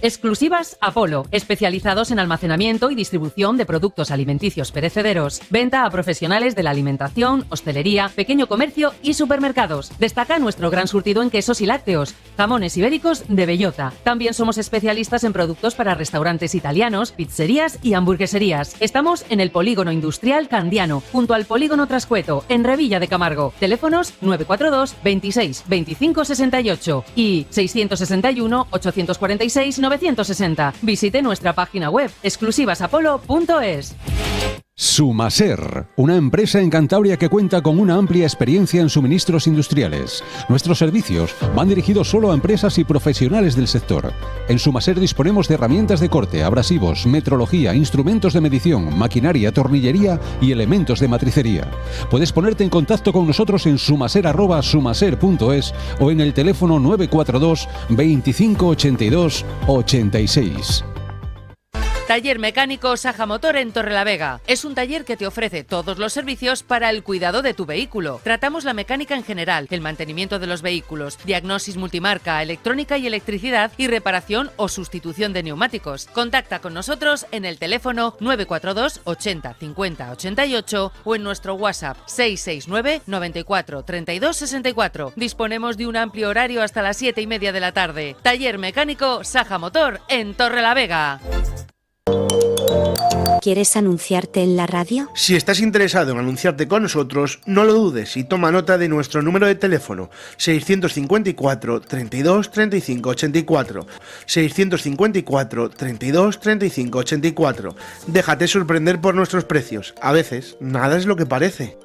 Exclusivas Apolo, especializados en almacenamiento y distribución de productos alimenticios perecederos. Venta a profesionales de la alimentación, hostelería, pequeño comercio y supermercados. Destaca nuestro gran surtido en quesos y lácteos, jamones ibéricos de bellota. También somos especialistas en productos para restaurantes italianos, pizzerías y hamburgueserías. Estamos en el Polígono Industrial Candiano, junto al Polígono Trascueto, en Revilla de Camargo. Teléfonos 942 26 25 68 y 661 846 960. Visite nuestra página web exclusivasapolo.es. Sumaser, una empresa en Cantabria que cuenta con una amplia experiencia en suministros industriales. Nuestros servicios van dirigidos solo a empresas y profesionales del sector. En Sumaser disponemos de herramientas de corte, abrasivos, metrología, instrumentos de medición, maquinaria, tornillería y elementos de matricería. Puedes ponerte en contacto con nosotros en sumaser@sumaser.es o en el teléfono 942 25 82 86. Taller Mecánico Saja Motor en Torrelavega. Es un taller que te ofrece todos los servicios para el cuidado de tu vehículo. Tratamos la mecánica en general, el mantenimiento de los vehículos, diagnosis multimarca, electrónica y electricidad y reparación o sustitución de neumáticos. Contacta con nosotros en el teléfono 942 80 50 88 o en nuestro WhatsApp 669 94 32 64. Disponemos de un amplio horario hasta las 7:30 de la tarde. Taller Mecánico Saja Motor en Torrelavega. ¿Quieres anunciarte en la radio? Si estás interesado en anunciarte con nosotros, no lo dudes y toma nota de nuestro número de teléfono 654 32 35 84 654 32 35 84. Déjate sorprender por nuestros precios. A veces, nada es lo que parece.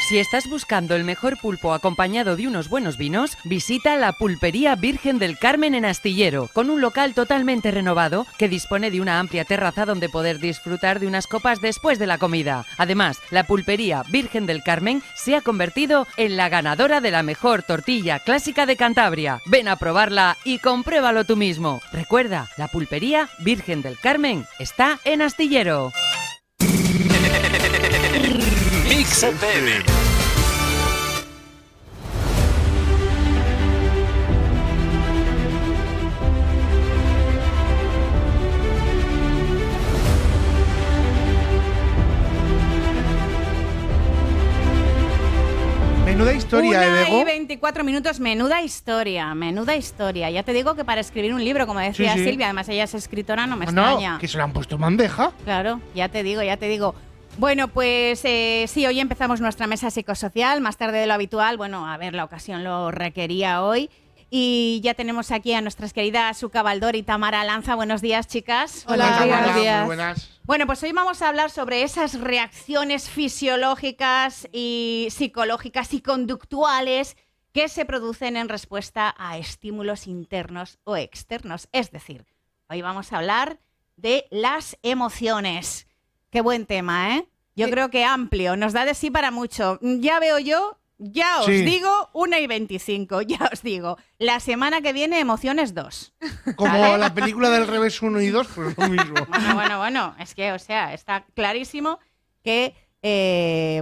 Si estás buscando el mejor pulpo acompañado de unos buenos vinos, visita la Pulpería Virgen del Carmen en Astillero, con un local totalmente renovado que dispone de una amplia terraza donde poder disfrutar de unas copas después de la comida. Además, la Pulpería Virgen del Carmen se ha convertido en la ganadora de la mejor tortilla clásica de Cantabria. Ven a probarla y compruébalo tú mismo. Recuerda, la Pulpería Virgen del Carmen está en Astillero. Mix FM. Menuda historia, Una Bego. y 24 minutos, menuda historia, menuda historia. Ya te digo que para escribir un libro, como decía Sí. Silvia, además ella es escritora, no me No, extraña. que se lo han puesto en bandeja. Claro, ya te digo, ya te digo. Bueno, pues sí, hoy empezamos nuestra mesa psicosocial, más tarde de lo habitual. Bueno, a ver, la ocasión lo requería hoy. Y ya tenemos aquí a nuestras queridas Suca Baldor y Tamara Lanza. Buenos días, chicas. Hola, buenos días. Muy buenas. Bueno, pues hoy vamos a hablar sobre esas reacciones fisiológicas y psicológicas y conductuales que se producen en respuesta a estímulos internos o externos. Es decir, hoy vamos a hablar de las emociones. Qué buen tema, ¿eh? Yo creo que amplio, nos da de sí para mucho. Ya veo yo, ya os digo, 1:25, ya os digo. La semana que viene, Emociones 2. Como la película del revés 1 y 2, pues lo mismo. Bueno, es que, o sea, está clarísimo que,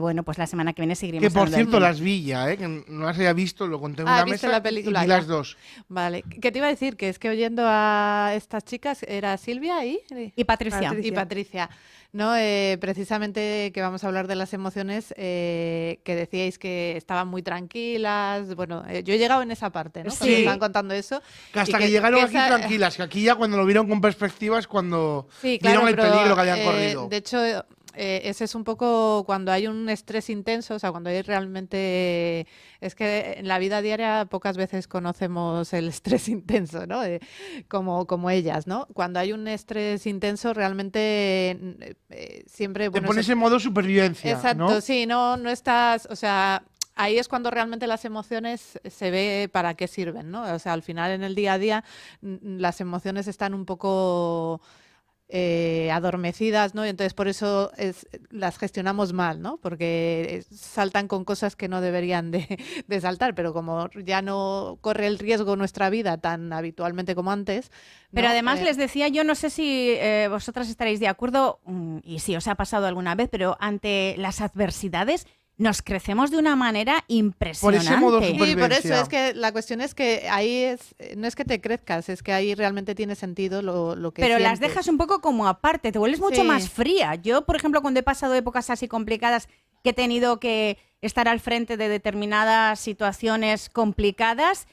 bueno, pues la semana que viene seguiremos Que por hablando del cierto tema. las vi ya, que no las había visto, lo conté en Ah, una ¿viste mesa la película y vi ya? las dos. Vale, ¿qué te iba a decir? Que es que oyendo a estas chicas, era Silvia Y Patricia. y Patricia, ¿no? Precisamente que vamos a hablar de las emociones, que decíais que estaban muy tranquilas. Bueno, yo he llegado en esa parte, ¿no? Cuando Sí. estaban contando eso. Que hasta y que llegaron aquí esa- tranquilas, que aquí ya cuando lo vieron con perspectiva es cuando Sí, claro, vieron el pero, peligro que habían corrido. De hecho, ese es un poco cuando hay un estrés intenso, o sea, cuando hay realmente... Es que en la vida diaria pocas veces conocemos el estrés intenso, ¿no? Como ellas, ¿no? Cuando hay un estrés intenso, realmente siempre... Te bueno, pones eso- en modo supervivencia, Exacto, ¿no? sí, no estás... O sea, ahí es cuando realmente las emociones se ve para qué sirven, ¿no? O sea, al final en el día a día las emociones están un poco adormecidas, ¿no? Y entonces por eso las gestionamos mal, ¿no? Porque saltan con cosas que no deberían de saltar, pero como ya no corre el riesgo nuestra vida tan habitualmente como antes. Pero ¿no? además les decía, yo no sé si vosotras estaréis de acuerdo, y si os ha pasado alguna vez, pero ante las adversidades nos crecemos de una manera Por impresionante. ese modo Sí, por supervivencia. eso es que la cuestión es que ahí no es que te crezcas, es que ahí realmente tiene sentido lo que Pero las sientes. dejas un poco como aparte, te vuelves mucho Sí. más fría. Yo, por ejemplo, cuando he pasado épocas así complicadas, que he tenido que estar al frente de determinadas situaciones complicadas,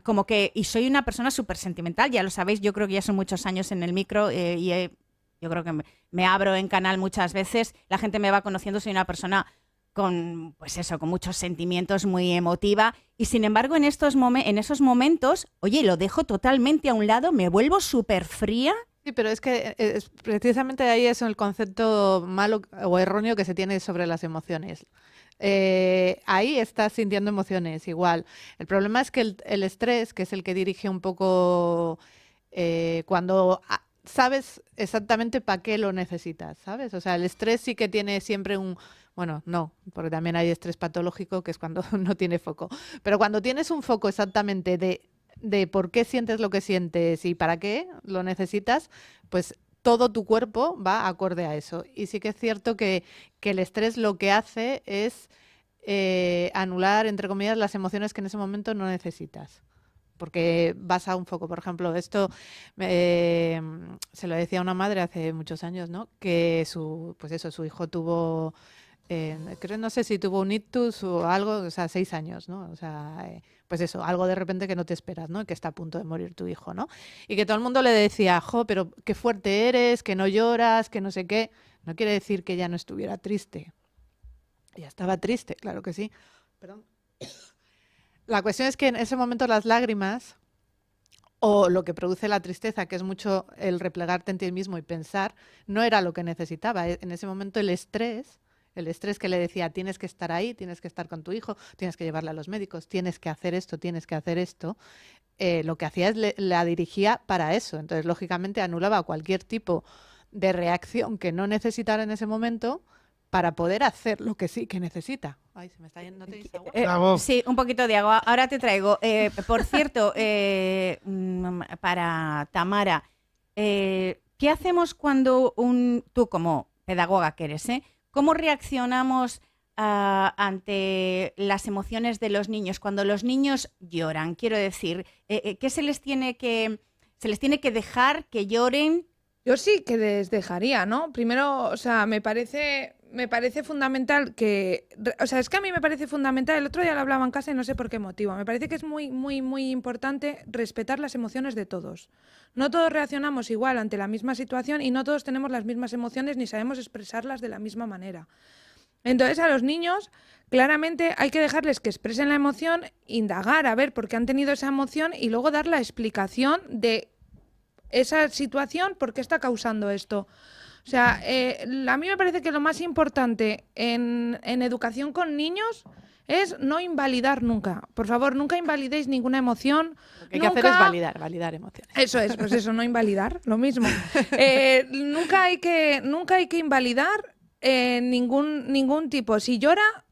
como que, y soy una persona súper sentimental, ya lo sabéis, yo creo que ya son muchos años en el micro yo creo que me abro en canal muchas veces, la gente me va conociendo, soy una persona con, pues eso, con muchos sentimientos, muy emotiva, y sin embargo en esos momentos, oye, lo dejo totalmente a un lado, me vuelvo súper fría. Sí, pero es que precisamente ahí es el concepto malo o erróneo que se tiene sobre las emociones. Ahí estás sintiendo emociones igual. El problema es que el estrés, que es el que dirige un poco cuando sabes exactamente para qué lo necesitas, ¿sabes? O sea, el estrés sí que tiene siempre bueno, no, porque también hay estrés patológico, que es cuando no tiene foco. Pero cuando tienes un foco exactamente de por qué sientes lo que sientes y para qué lo necesitas, pues todo tu cuerpo va acorde a eso. Y sí que es cierto que el estrés lo que hace es anular, entre comillas, las emociones que en ese momento no necesitas. Porque vas a un foco. Por ejemplo, esto se lo decía a una madre hace muchos años, ¿no? Que su hijo tuvo, no sé si tuvo un ictus o algo, o sea, 6 años, ¿no? O sea, pues eso, algo de repente que no te esperas, ¿no? Que está a punto de morir tu hijo, ¿no? Y que todo el mundo le decía, jo, pero qué fuerte eres, que no lloras, que no sé qué. No quiere decir que ella no estuviera triste. Ella estaba triste, claro que sí. Perdón. La cuestión es que en ese momento las lágrimas o lo que produce la tristeza, que es mucho el replegarte en ti mismo y pensar, no era lo que necesitaba. En ese momento el estrés que le decía, tienes que estar ahí, tienes que estar con tu hijo, tienes que llevarle a los médicos, tienes que hacer esto, lo que hacía es la dirigía para eso. Entonces, lógicamente, anulaba cualquier tipo de reacción que no necesitara en ese momento para poder hacer lo que sí que necesita. Ay, se me está yendo, ¿no tenéis agua? Bravo. Sí, un poquito de agua. Ahora te traigo. Por cierto, para Tamara, ¿qué hacemos cuando tú como pedagoga que eres, cómo reaccionamos ante las emociones de los niños cuando los niños lloran? Quiero decir, ¿qué se les tiene que dejar que lloren? Yo sí que les dejaría, ¿no? Primero, o sea, me parece fundamental que... O sea, es que a mí me parece fundamental, el otro día lo hablaba en casa y no sé por qué motivo, me parece que es muy, muy, muy importante respetar las emociones de todos. No todos reaccionamos igual ante la misma situación y no todos tenemos las mismas emociones ni sabemos expresarlas de la misma manera. Entonces, a los niños, claramente hay que dejarles que expresen la emoción, indagar a ver por qué han tenido esa emoción y luego dar la explicación de esa situación, por qué está causando esto. O sea, a mí me parece que lo más importante en educación con niños es no invalidar nunca. Por favor, nunca invalidéis ninguna emoción. Lo que hay que hacer es validar emociones. Eso es, pues eso, no invalidar, lo mismo. Nunca hay que invalidar ningún tipo. Si llora,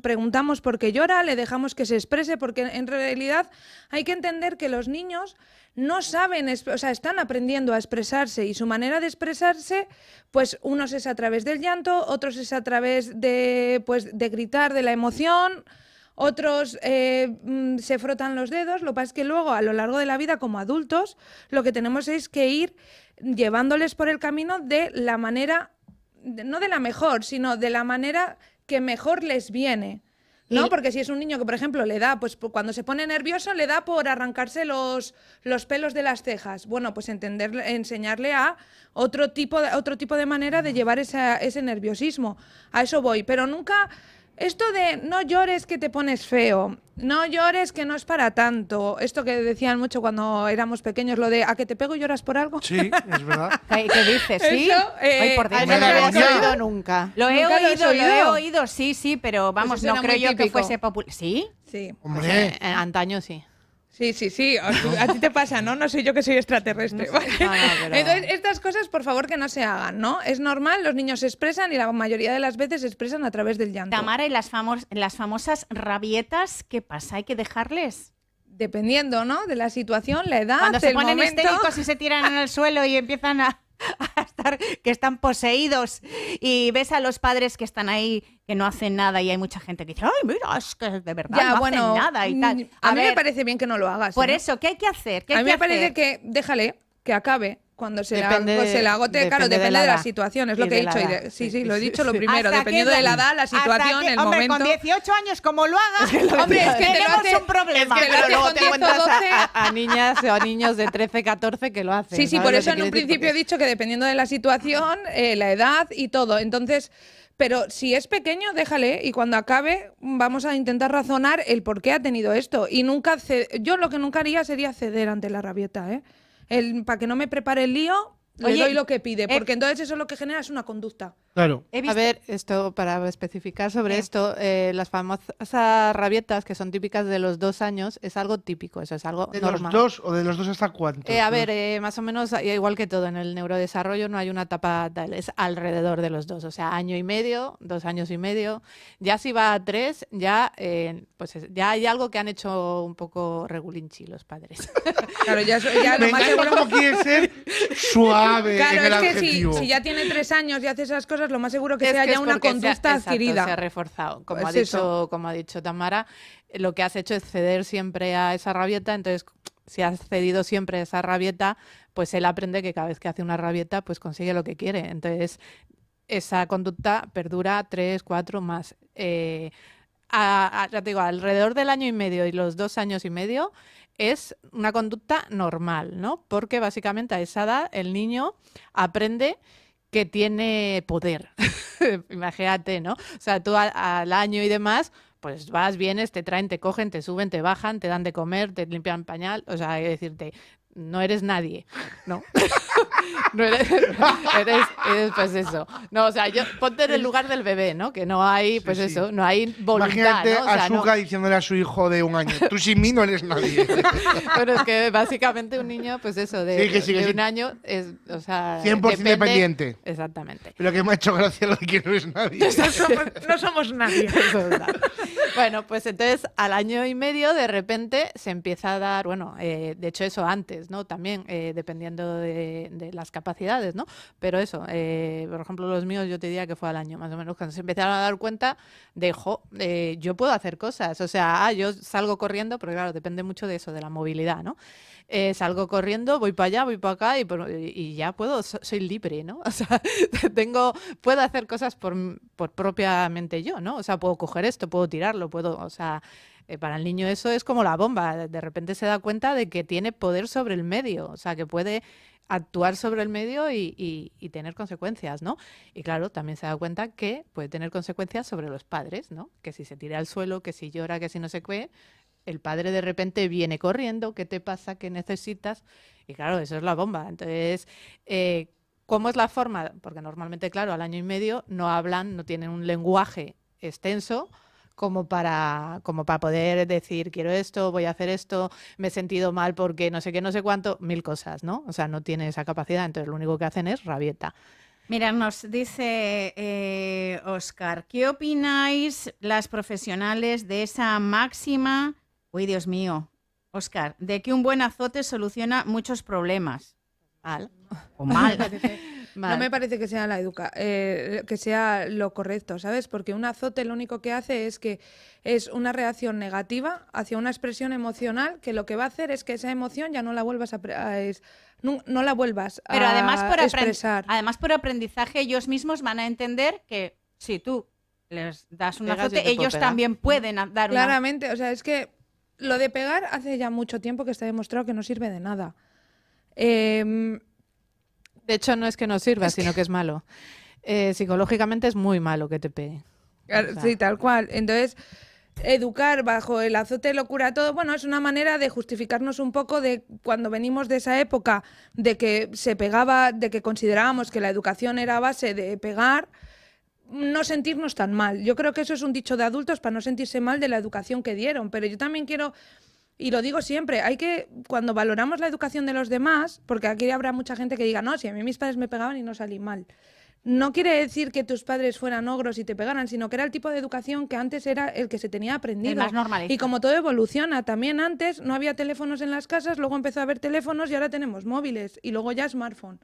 preguntamos por qué llora, le dejamos que se exprese, porque en realidad hay que entender que los niños no saben, o sea, están aprendiendo a expresarse y su manera de expresarse, pues unos es a través del llanto, otros es a través de gritar de la emoción, otros se frotan los dedos. Lo que pasa es que luego, a lo largo de la vida, como adultos, lo que tenemos es que ir llevándoles por el camino de la manera, no de la mejor, sino de la manera que mejor les viene. ¿No? Porque si es un niño que, por ejemplo, le da, pues cuando se pone nervioso, le da por arrancarse los pelos de las cejas. Bueno, pues enseñarle a otro tipo de manera de llevar ese nerviosismo. A eso voy. Pero nunca esto de no llores que te pones feo, no llores que no es para tanto. Esto que decían mucho cuando éramos pequeños, lo de a que te pego y lloras por algo. Sí, es verdad. ¿Qué dices? ¿Sí? Eso, Ay, por Dios. No lo había oído nunca. Lo he ¿Nunca lo has oído, sí, pero vamos, Pues eso no era creo muy yo que típico. fuese popular. ¿Sí? Sí. Hombre. Antaño sí. Sí. A ti te pasa, ¿no? No soy yo que soy extraterrestre. No, ¿vale? pero... Entonces, estas cosas, por favor, que no se hagan, ¿no? Es normal, los niños se expresan y la mayoría de las veces se expresan a través del llanto. Tamara, ¿y las famosas rabietas qué pasa? ¿Hay que dejarles? Dependiendo, ¿no? De la situación, la edad, Cuando se el ponen momento. histéricos y se tiran en el suelo y empiezan a... a estar, que están poseídos, y ves a los padres que están ahí, que no hacen nada, y hay mucha gente que dice, ay, mira, es que de verdad Ya, no bueno, hacen nada y tal. a mí me ver, parece bien que no lo hagas. por ¿eh? eso, ¿qué hay que hacer? ¿Qué A hay mí que me parece hacer? que déjale que acabe cuando se Depende le agote. Claro, de depende la de la edad. situación, es Y lo que he de la dicho. edad, Sí, sí. lo he dicho lo Sí. primero, ¿Hasta dependiendo qué de la edad? edad, la situación, Hasta que, el hombre, momento. con 18 años, como lo hagas, Hombre, es que te lo tenemos hace- un problema. es que te lo Pero hace luego con te 10 o encuentras 12. a niñas o a niños de 13, 14 que lo hacen. Sí, sí, ¿sabes por lo eso que en quiero un decir? principio he dicho que dependiendo de la situación, la edad y todo. Entonces, pero si es pequeño, déjale y cuando acabe vamos a intentar razonar el por qué ha tenido esto. Y nunca yo lo que nunca haría sería ceder ante la rabieta, ¿eh? Para que no me prepare el lío, le Oye, doy lo que pide, porque entonces eso lo que genera es una conducta. Claro. He A visto- ver, esto para especificar sobre esto, las famosas rabietas que son típicas de los 2 años es algo típico, eso es algo ¿De normal. los 2 o de los 2 hasta cuánto? A ver, más o menos igual que todo en el neurodesarrollo no hay una etapa tal, es alrededor de los 2, o sea, año y medio, 2 años y medio. Ya si va a 3, ya pues ya hay algo que han hecho un poco regulinchi los padres. Claro, ya lo Me más encanta seguro. cómo quiere ser suave en el Claro, es que adjetivo. si ya tiene 3 años y hace esas cosas, lo más seguro que Es sea que ya es una porque conducta exacto, adquirida. se ha reforzado. Como, Pues como ha dicho Tamara, lo que has hecho es ceder siempre a esa rabieta, entonces si has cedido siempre a esa rabieta, pues él aprende que cada vez que hace una rabieta, pues consigue lo que quiere. Entonces, esa conducta perdura 3, 4 más. Ya te digo, alrededor del año y medio y los 2 años y medio es una conducta normal, ¿no? Porque básicamente a esa edad el niño aprende que tiene poder. Imagínate, ¿no? O sea, tú al año y demás, pues vas, vienes, te traen, te cogen, te suben, te bajan, te dan de comer, te limpian pañal, o sea, hay que decirte, no eres nadie, ¿no? No eres pues eso. No, o sea, ponte en el lugar del bebé, ¿no? Que no hay, pues sí. eso, no hay voluntad, Imagínate ¿no? O sea, a Suga diciéndole a su hijo de 1 año, tú sin mí no eres nadie. Pero es que básicamente un niño, pues eso, de, Sí, que sí, que de sí. un año es, o sea, 100% depende- dependiente. Exactamente. Pero que me ha hecho gracia lo de que no es nadie. No somos nadie. Eso es verdad. Bueno, pues entonces al año y medio de repente se empieza a dar, bueno, de hecho eso antes, ¿no? También dependiendo de las capacidades, ¿no? Pero eso, por ejemplo, los míos yo te diría que fue al año más o menos, cuando se empezaron a dar cuenta de, yo puedo hacer cosas, o sea, yo salgo corriendo, pero claro, depende mucho de eso, de la movilidad, ¿no? Salgo corriendo, voy para allá, voy para acá y ya puedo, soy libre, ¿no? O sea, puedo hacer cosas por propiamente yo, ¿no? O sea, puedo coger esto, puedo tirarlo, o sea, para el niño eso es como la bomba, de repente se da cuenta de que tiene poder sobre el medio, o sea, que puede actuar sobre el medio y tener consecuencias, ¿no? Y claro, también se da cuenta que puede tener consecuencias sobre los padres, ¿no? Que si se tira al suelo, que si llora, que si no sé qué, el padre de repente viene corriendo, ¿qué te pasa? ¿Qué necesitas? Y claro, eso es la bomba. Entonces, ¿cómo es la forma? Porque normalmente, claro, al año y medio no hablan, no tienen un lenguaje extenso como para poder decir, quiero esto, voy a hacer esto, me he sentido mal porque no sé qué, no sé cuánto, 1000 cosas, ¿no? O sea, no tiene esa capacidad, entonces lo único que hacen es rabieta. Mira, nos dice Óscar, ¿qué opináis las profesionales de esa máxima? Uy, Dios mío, Óscar, de que un buen azote soluciona muchos problemas. Mal. O mal. No me parece que sea que sea lo correcto, ¿sabes? Porque un azote lo único que hace es que es una reacción negativa hacia una expresión emocional que lo que va a hacer es que esa emoción ya no la vuelvas no la vuelvas Pero a además expresar. además por aprendizaje ellos mismos van a entender que si tú les das un Pegas, yo azote, te puedo ellos pegar. también pueden dar una... Claramente, o sea, es que lo de pegar hace ya mucho tiempo que está demostrado que no sirve de nada. De hecho, no es que no sirva, sino que es malo. Psicológicamente es muy malo que te pegue. Claro, O sea, sí, tal cual. Entonces, educar bajo el azote lo cura todo, bueno, es una manera de justificarnos un poco de cuando venimos de esa época de que se pegaba, de que considerábamos que la educación era a base de pegar, no sentirnos tan mal. Yo creo que eso es un dicho de adultos para no sentirse mal de la educación que dieron, pero yo también quiero... Y lo digo siempre, hay que, cuando valoramos la educación de los demás, porque aquí habrá mucha gente que diga, no, si a mí mis padres me pegaban y no salí mal. No quiere decir que tus padres fueran ogros y te pegaran, sino que era el tipo de educación que antes era el que se tenía aprendido. El más normalista. Y como todo evoluciona, también antes no había teléfonos en las casas, luego empezó a haber teléfonos y ahora tenemos móviles y luego ya smartphone.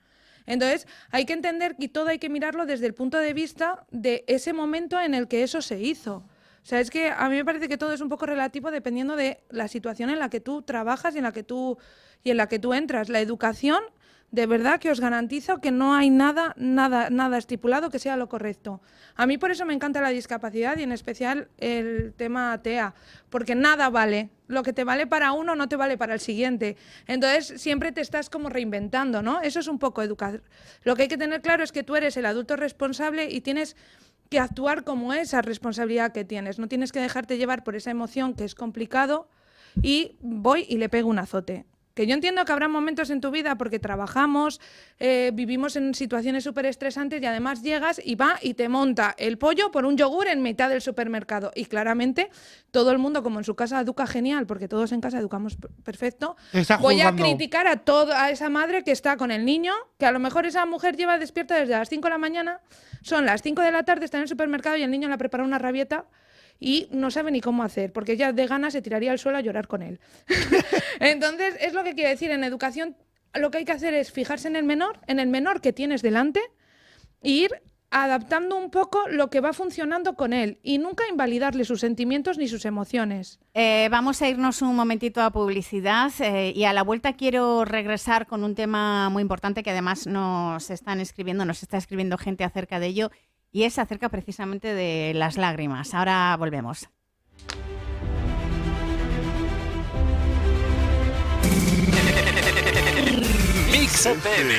Entonces, hay que entender y todo hay que mirarlo desde el punto de vista de ese momento en el que eso se hizo. O sea, es que a mí me parece que todo es un poco relativo dependiendo de la situación en la que tú trabajas y en la que tú entras. La educación, de verdad que os garantizo que no hay nada estipulado que sea lo correcto. A mí por eso me encanta la discapacidad y en especial el tema TEA, porque nada vale. Lo que te vale para uno no te vale para el siguiente. Entonces siempre te estás como reinventando, ¿no? Eso es un poco educar. Lo que hay que tener claro es que tú eres el adulto responsable y tienes que actuar como esa responsabilidad que tienes. No tienes que dejarte llevar por esa emoción que es complicado y voy y le pego un azote. Que yo entiendo que habrá momentos en tu vida porque trabajamos, vivimos en situaciones súper estresantes y además llegas y va y te monta el pollo por un yogur en mitad del supermercado. Y claramente todo el mundo, como en su casa educa genial, porque todos en casa educamos perfecto, voy a criticar a esa madre que está con el niño, que a lo mejor esa mujer lleva despierta desde las 5 de la mañana, son las 5 de la tarde, está en el supermercado y el niño le ha preparado una rabieta y no sabe ni cómo hacer, porque ella de ganas se tiraría al suelo a llorar con él. Entonces, es lo que quiero decir, en educación lo que hay que hacer es fijarse en el menor que tienes delante, e ir adaptando un poco lo que va funcionando con él y nunca invalidarle sus sentimientos ni sus emociones. Vamos a irnos un momentito a publicidad y a la vuelta quiero regresar con un tema muy importante que además nos está escribiendo gente acerca de ello. Y es acerca precisamente de las lágrimas. Ahora volvemos. Mix FM.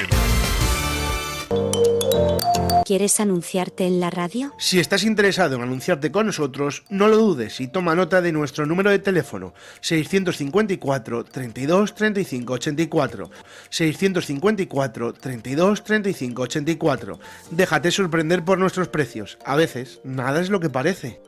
¿Quieres anunciarte en la radio? Si estás interesado en anunciarte con nosotros, no lo dudes y toma nota de nuestro número de teléfono 654 32 35 84 654 32 35 84. Déjate sorprender por nuestros precios. A veces, nada es lo que parece.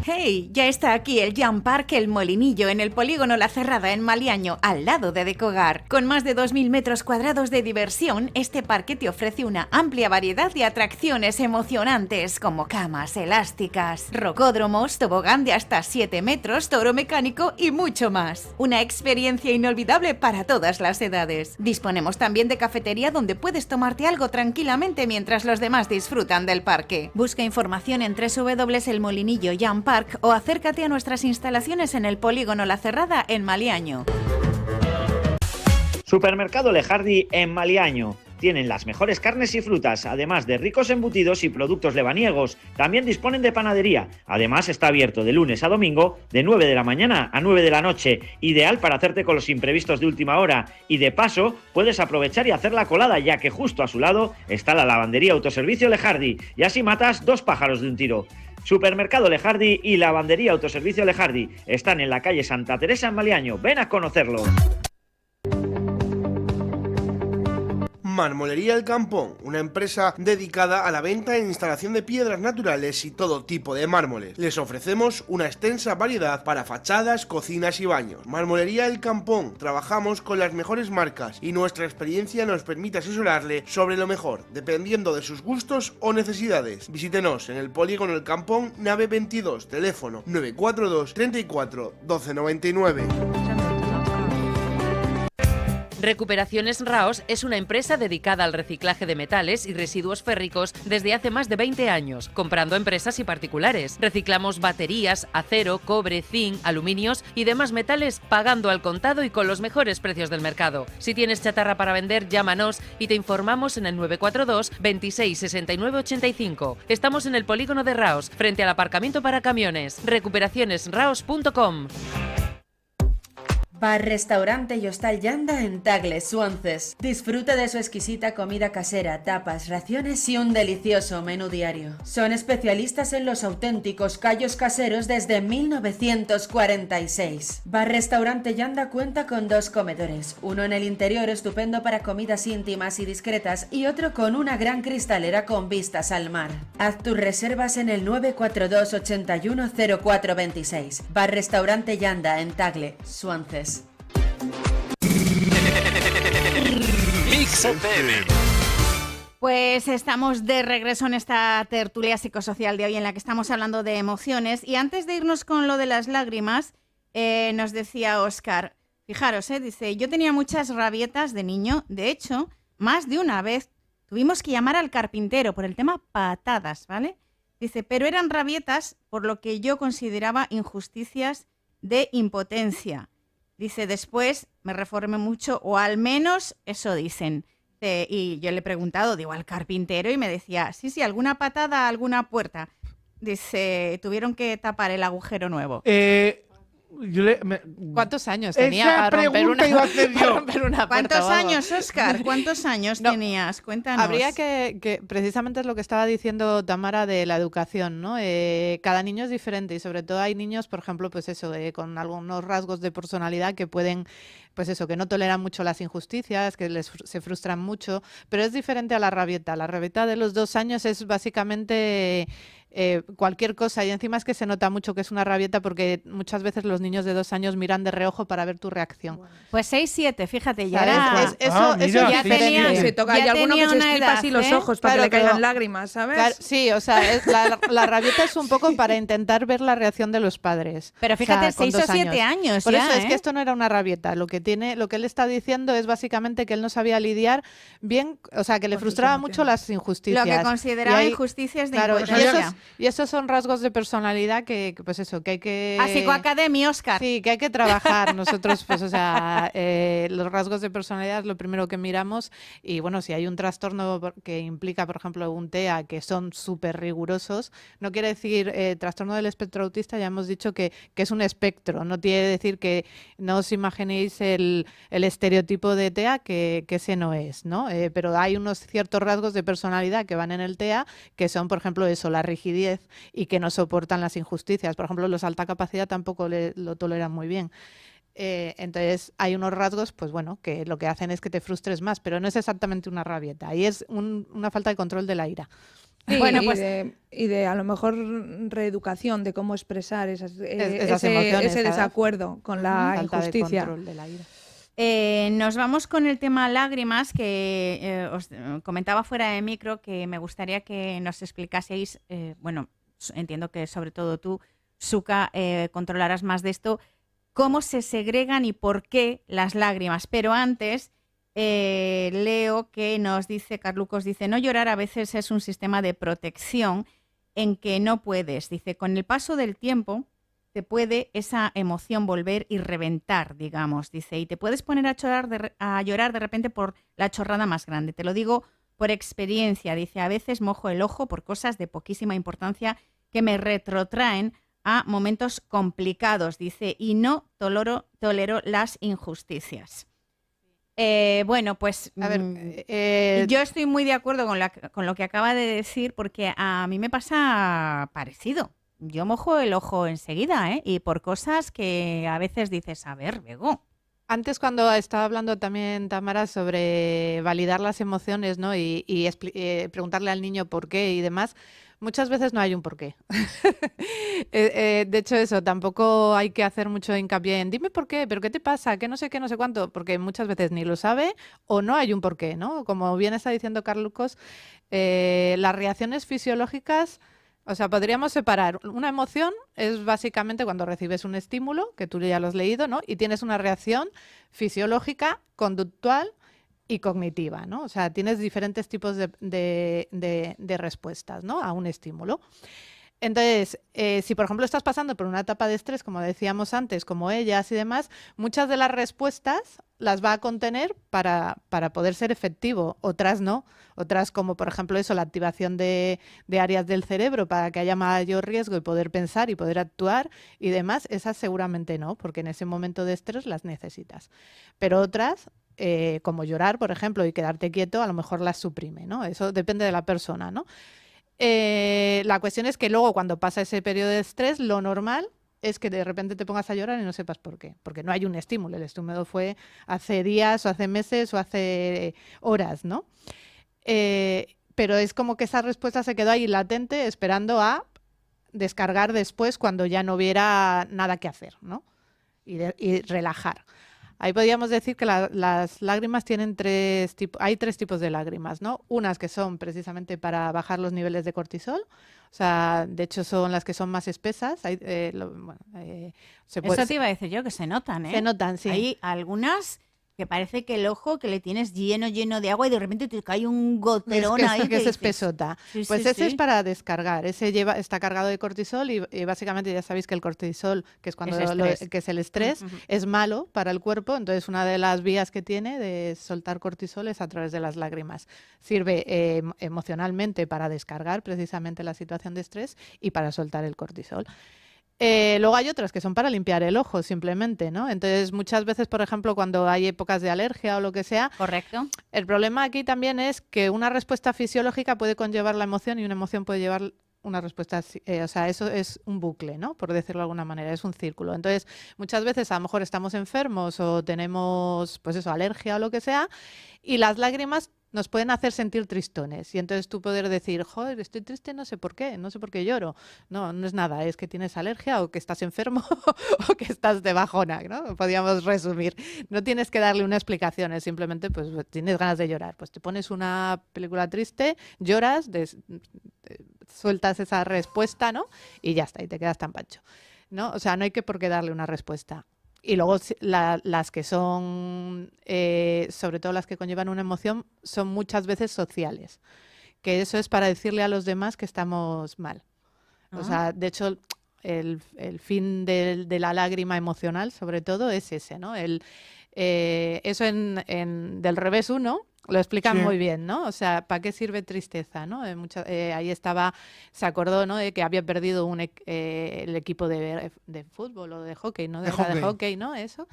¡Hey! Ya está aquí el Jump Park El Molinillo en el polígono La Cerrada en Maliaño, al lado de Decogar. Con más de 2.000 metros cuadrados de diversión, este parque te ofrece una amplia variedad de atracciones emocionantes como camas elásticas, rocódromos, tobogán de hasta 7 metros, toro mecánico y mucho más. Una experiencia inolvidable para todas las edades. Disponemos también de cafetería donde puedes tomarte algo tranquilamente mientras los demás disfrutan del parque. Busca información en www.elmolinillo Jump Park o acércate a nuestras instalaciones en el polígono La Cerrada en Maliaño. Supermercado Lejardi en Maliaño. Tienen las mejores carnes y frutas, además de ricos embutidos y productos lebaniegos. También disponen de panadería. Además está abierto de lunes a domingo de 9 de la mañana a 9 de la noche. Ideal para hacerte con los imprevistos de última hora. Y de paso puedes aprovechar y hacer la colada, ya que justo a su lado está la lavandería Autoservicio Lejardi. Y así matas 2 pájaros de un tiro. Supermercado Lejardi y Lavandería Autoservicio Lejardi están en la calle Santa Teresa en Maliaño. Ven a conocerlo. Marmolería El Campón, una empresa dedicada a la venta e instalación de piedras naturales y todo tipo de mármoles. Les ofrecemos una extensa variedad para fachadas, cocinas y baños. Marmolería El Campón, trabajamos con las mejores marcas y nuestra experiencia nos permite asesorarle sobre lo mejor, dependiendo de sus gustos o necesidades. Visítenos en el polígono El Campón, nave 22, teléfono 942 34 12 99. Recuperaciones Raos es una empresa dedicada al reciclaje de metales y residuos férricos desde hace más de 20 años, comprando empresas y particulares. Reciclamos baterías, acero, cobre, zinc, aluminios y demás metales pagando al contado y con los mejores precios del mercado. Si tienes chatarra para vender, llámanos y te informamos en el 942 26 69 85. Estamos en el polígono de Raos, frente al aparcamiento para camiones. Recuperacionesraos.com. Bar, restaurante y hostal Yanda en Tagle, Swances. Disfruta de su exquisita comida casera, tapas, raciones y un delicioso menú diario. Son especialistas en los auténticos callos caseros desde 1946. Bar, restaurante Yanda cuenta con 2 comedores, uno en el interior estupendo para comidas íntimas y discretas y otro con una gran cristalera con vistas al mar. Haz tus reservas en el 942 81 0426. Bar, restaurante Yanda en Tagle, Swances. Mix FM. Pues estamos de regreso en esta tertulia psicosocial de hoy en la que estamos hablando de emociones y antes de irnos con lo de las lágrimas, nos decía Óscar, Fijaros, dice, yo tenía muchas rabietas de niño. De hecho, más de una vez tuvimos que llamar al carpintero por el tema patadas, ¿vale? Dice, pero eran rabietas por lo que yo consideraba injusticias de impotencia. Dice, después me reformé mucho, o al menos eso dicen. Y yo le he preguntado, digo, al carpintero, y me decía, sí, alguna patada, alguna puerta. Dice, tuvieron que tapar el agujero nuevo. ¿Cuántos años tenía Esa para romper pregunta iba a hacer yo. una puerta? ¿Cuántos Vamos. años, Óscar? ¿Cuántos años tenías? Cuéntanos. Habría que precisamente es lo que estaba diciendo Tamara de la educación, ¿no? Cada niño es diferente y sobre todo hay niños, por ejemplo, pues eso, con algunos rasgos de personalidad que pueden, pues eso, que no toleran mucho las injusticias, que se frustran mucho, pero es diferente a la rabieta. La rabieta de los 2 años es básicamente cualquier cosa, y encima es que se nota mucho que es una rabieta porque muchas veces los niños de 2 años miran de reojo para ver tu reacción. Pues 6, 7, fíjate, ya ¿Sabes? era... Eso ya tenía... Se toca, hay alguno que se estripa así los ojos para que le caigan lágrimas, ¿sabes? Claro, sí, o sea, la rabieta es un poco para intentar ver la reacción de los padres. Pero fíjate, o sea, 6 o 7 años Por ya, eso es que esto no era una rabieta. Lo que él está diciendo es básicamente que él no sabía lidiar bien, o sea, que le frustraba mucho las injusticias. Lo que consideraba injusticias de impotencia. Y esos son rasgos de personalidad que pues eso, que hay que... A psicoacademia, Óscar. Sí, que hay que trabajar. Nosotros, pues, o sea, los rasgos de personalidad es lo primero que miramos, y bueno, si hay un trastorno que implica, por ejemplo, un TEA, que son súper rigurosos, no quiere decir trastorno del espectro autista, ya hemos dicho que es un espectro, no quiere decir que no os imaginéis el estereotipo de TEA, que ese no es, ¿no? Pero hay unos ciertos rasgos de personalidad que van en el TEA, que son, por ejemplo, eso, la rigidez, y que no soportan las injusticias. Por ejemplo, los alta capacidad tampoco lo toleran muy bien. Entonces hay unos rasgos, pues bueno, que lo que hacen es que te frustres más, pero no es exactamente una rabieta, ahí es una falta de control de la ira. Sí, bueno, pues y de a lo mejor reeducación de cómo expresar esas emociones, ese desacuerdo con la falta injusticia. de control de la ira. Nos vamos con el tema lágrimas, que os comentaba fuera de micro que me gustaría que nos explicaseis, bueno, entiendo que sobre todo tú, Suka, controlarás más de esto, cómo se segregan y por qué las lágrimas. Pero antes, leo que nos dice, Carlucos dice, no llorar a veces es un sistema de protección en que no puedes. Dice, con el paso del tiempo te puede esa emoción volver y reventar, digamos. Dice, y te puedes poner a llorar de repente por la chorrada más grande. Te lo digo por experiencia. Dice, a veces mojo el ojo por cosas de poquísima importancia que me retrotraen a momentos complicados, dice, y no tolero las injusticias. Bueno, pues a ver, yo estoy muy de acuerdo con lo que acaba de decir, porque a mí me pasa parecido. Yo mojo el ojo enseguida, y por cosas que a veces dices, a ver, Bego. Antes, cuando estaba hablando también Tamara sobre validar las emociones, ¿no? y preguntarle al niño por qué y demás, muchas veces no hay un porqué. De hecho, eso, tampoco hay que hacer mucho hincapié en dime por qué, pero qué te pasa, qué, no sé cuánto, porque muchas veces ni lo sabe o no hay un porqué, ¿no? Como bien está diciendo Carlucos, las reacciones fisiológicas, o sea, podríamos separar. Una emoción es básicamente cuando recibes un estímulo, que tú ya lo has leído, ¿no? Y tienes una reacción fisiológica, conductual y cognitiva, ¿no? O sea, tienes diferentes tipos de respuestas, ¿no? A un estímulo. Entonces, si por ejemplo estás pasando por una etapa de estrés, como decíamos antes, como ellas y demás, muchas de las respuestas las va a contener para poder ser efectivo, otras no. Otras como por ejemplo eso, la activación de áreas del cerebro para que haya mayor riesgo y poder pensar y poder actuar y demás, esas seguramente no, porque en ese momento de estrés las necesitas. Pero otras, como llorar, por ejemplo, y quedarte quieto, a lo mejor las suprime, ¿no? Eso depende de la persona, ¿no? La cuestión es que luego cuando pasa ese periodo de estrés, lo normal es que de repente te pongas a llorar y no sepas por qué, porque no hay un estímulo. El estímulo fue hace días o hace meses o hace horas, ¿no? Pero es como que esa respuesta se quedó ahí latente esperando a descargar después cuando ya no hubiera nada que hacer, ¿no? Y relajar. Ahí podríamos decir que las lágrimas tienen hay 3 tipos de lágrimas, ¿no? Unas que son precisamente para bajar los niveles de cortisol, o sea, de hecho son las que son más espesas. Eso te iba a decir yo, que se notan, ¿eh? Se notan, sí. Hay algunas que parece que el ojo que le tienes lleno de agua y de repente te cae un goterón ahí. Que es espesota. Sí, pues sí, ese sí. es para descargar. Ese está cargado de cortisol y básicamente ya sabéis que el cortisol, que es cuando que es el estrés, es malo para el cuerpo. Entonces una de las vías que tiene de soltar cortisol es a través de las lágrimas. Sirve emocionalmente para descargar precisamente la situación de estrés y para soltar el cortisol. Luego hay otras que son para limpiar el ojo simplemente, ¿no? Entonces muchas veces, por ejemplo, cuando hay épocas de alergia o lo que sea, correcto. El problema aquí también es que una respuesta fisiológica puede conllevar la emoción y una emoción puede llevar una respuesta, o sea, eso es un bucle, ¿no? Por decirlo de alguna manera, es un círculo. Entonces, muchas veces a lo mejor estamos enfermos o tenemos, pues eso, alergia o lo que sea, y las lágrimas nos pueden hacer sentir tristones. Y entonces tú poder decir, joder, estoy triste, no sé por qué lloro. No, no es nada, es que tienes alergia o que estás enfermo o que estás de bajona, ¿no? Podríamos resumir. No tienes que darle una explicación, es simplemente, pues, tienes ganas de llorar. Pues te pones una película triste, lloras, sueltas esa respuesta, ¿no? Y ya está, y te quedas tan pancho, ¿no? O sea, no hay por qué darle una respuesta. Y luego las que son, sobre todo las que conllevan una emoción, son muchas veces sociales. Que eso es para decirle a los demás que estamos mal. O sea, de hecho, el fin de la lágrima emocional, sobre todo, es ese, ¿no? Eso del revés 1 lo explican muy bien, ¿no? O sea, ¿para qué sirve tristeza, no? Ahí se acordó, ¿no? De que había perdido el equipo de fútbol o de hockey, ¿no? De hockey, ¿no? Eso.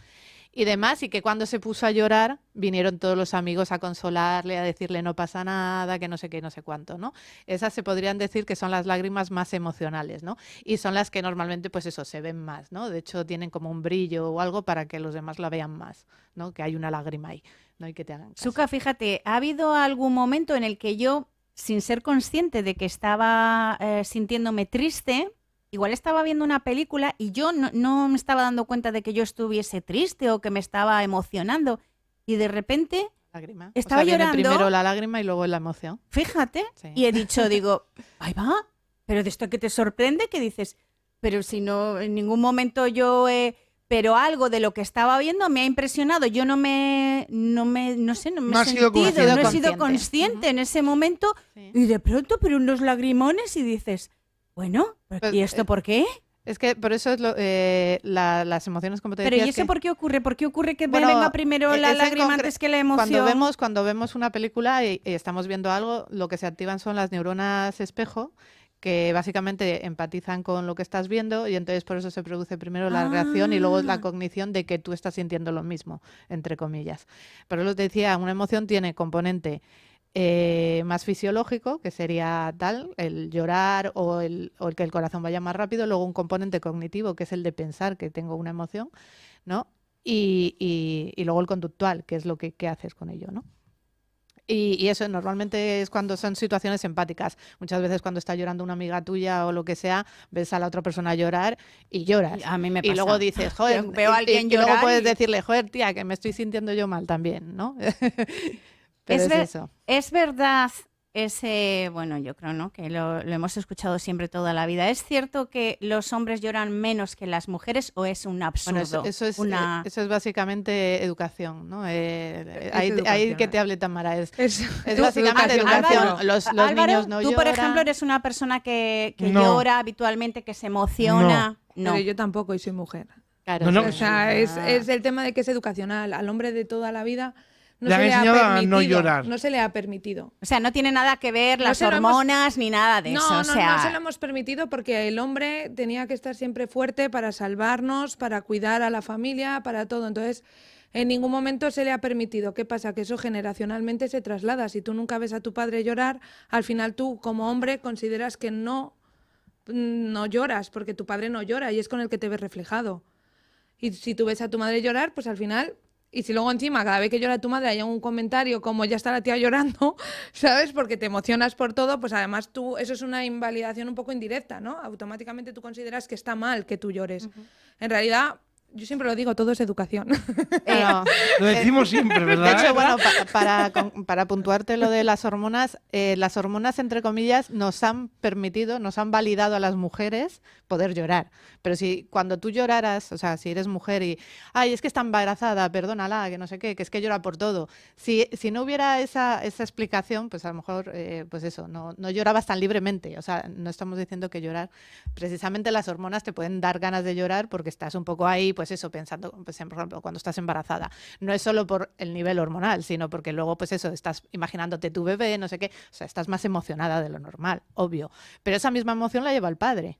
Y demás, y que cuando se puso a llorar, vinieron todos los amigos a consolarle, a decirle no pasa nada, que no sé qué, no sé cuánto, ¿no? Esas se podrían decir que son las lágrimas más emocionales, ¿no? Y son las que normalmente, pues eso, se ven más, ¿no? De hecho, tienen como un brillo o algo para que los demás la vean más, ¿no? Que hay una lágrima ahí, no hay que te hagan caso. Suka, fíjate, ¿ha habido algún momento en el que yo, sin ser consciente de que estaba sintiéndome triste, igual estaba viendo una película y yo no me estaba dando cuenta de que yo estuviese triste o que me estaba emocionando y de repente lágrima. Estaba llorando. Primero la lágrima y luego la emoción. Fíjate. Sí. Y he dicho, digo, ahí va, pero de esto que te sorprende, que dices, pero si no, en ningún momento yo... pero algo de lo que estaba viendo me ha impresionado. Yo no he sido consciente en ese momento. Sí. Y de pronto, pero unos lagrimones y dices... Bueno, ¿y esto por qué? Es que por eso es las emociones, como te decía. Pero ¿y eso por qué ocurre? ¿Por qué ocurre que venga primero la lágrima antes que la emoción? Cuando vemos una película y estamos viendo algo, lo que se activan son las neuronas espejo, que básicamente empatizan con lo que estás viendo y entonces por eso se produce primero la reacción y luego la cognición de que tú estás sintiendo lo mismo, entre comillas. Pero lo que te decía, una emoción tiene componente más fisiológico, que sería el llorar o el que el corazón vaya más rápido, luego un componente cognitivo, que es el de pensar que tengo una emoción, ¿no? Y luego el conductual, que es lo que haces con ello, ¿no? Y eso normalmente es cuando son situaciones empáticas. Muchas veces cuando está llorando una amiga tuya o lo que sea, ves a la otra persona llorar y lloras. A mí me pasa. Y luego dices, joder, veo a alguien y luego llorar puedes decirle, joder, tía, que me estoy sintiendo yo mal también, ¿no? Pero es eso. Es verdad bueno, yo creo, ¿no? Que lo hemos escuchado siempre toda la vida. ¿Es cierto que los hombres lloran menos que las mujeres o es un absurdo? Bueno, eso es básicamente educación, ¿no? Ahí que te hable Tamara. Es básicamente educación. Álvaro, los Álvaro, niños no tú, lloran. por ejemplo, eres una persona que llora habitualmente, que se emociona. No. Pero yo tampoco, y soy mujer. Claro, O sea, es el tema de que es educacional. Al hombre de toda la vida... No se le ha permitido no llorar. No se le ha permitido. O sea, no tiene nada que ver las hormonas ni nada de eso. No se lo hemos permitido porque el hombre tenía que estar siempre fuerte para salvarnos, para cuidar a la familia, para todo. Entonces, en ningún momento se le ha permitido. ¿Qué pasa? Que eso generacionalmente se traslada. Si tú nunca ves a tu padre llorar, al final tú, como hombre, consideras que no lloras porque tu padre no llora y es con el que te ves reflejado. Y si tú ves a tu madre llorar, pues al final... Y si luego encima, cada vez que llora tu madre, hay un comentario como ya está la tía llorando, ¿sabes? Porque te emocionas por todo, pues además eso es una invalidación un poco indirecta, ¿no? Automáticamente tú consideras que está mal que tú llores. En realidad, yo siempre lo digo, todo es educación. Lo decimos siempre, ¿verdad? De hecho, bueno, para puntuarte lo de las hormonas, entre comillas, nos han validado a las mujeres poder llorar. Pero si cuando tú lloraras, o sea, si eres mujer y, ay, es que está embarazada, perdónala, que no sé qué, que es que llora por todo. Si no hubiera esa explicación, pues a lo mejor, pues eso, no llorabas tan libremente. O sea, no estamos diciendo que llorar, precisamente las hormonas te pueden dar ganas de llorar porque estás un poco ahí, pues eso, pensando, pues, por ejemplo, cuando estás embarazada. No es solo por el nivel hormonal, sino porque luego, pues eso, estás imaginándote tu bebé, no sé qué, o sea, estás más emocionada de lo normal, obvio. Pero esa misma emoción la lleva el padre.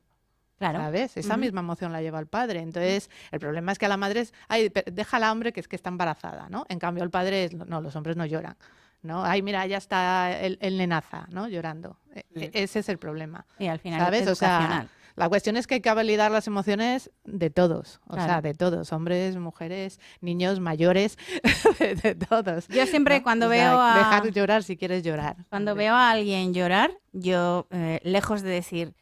Claro. ¿Sabes? Esa misma emoción la lleva el padre. Entonces, el problema es que a la madre es, ay, déjala, hombre, que es que está embarazada, ¿no? En cambio, el padre es, no, los hombres no lloran, ¿no? Ay, mira, ya está el nenaza, ¿no? Llorando. Ese es el problema. Y al final ¿sabes? es O sea, educacional. la cuestión es que hay que validar las emociones de todos, o Claro. sea, de todos, hombres, mujeres, niños, mayores, de todos. Yo siempre ¿no? cuando O sea, veo a... dejar llorar si quieres llorar. Cuando veo a alguien llorar, yo, lejos de decir,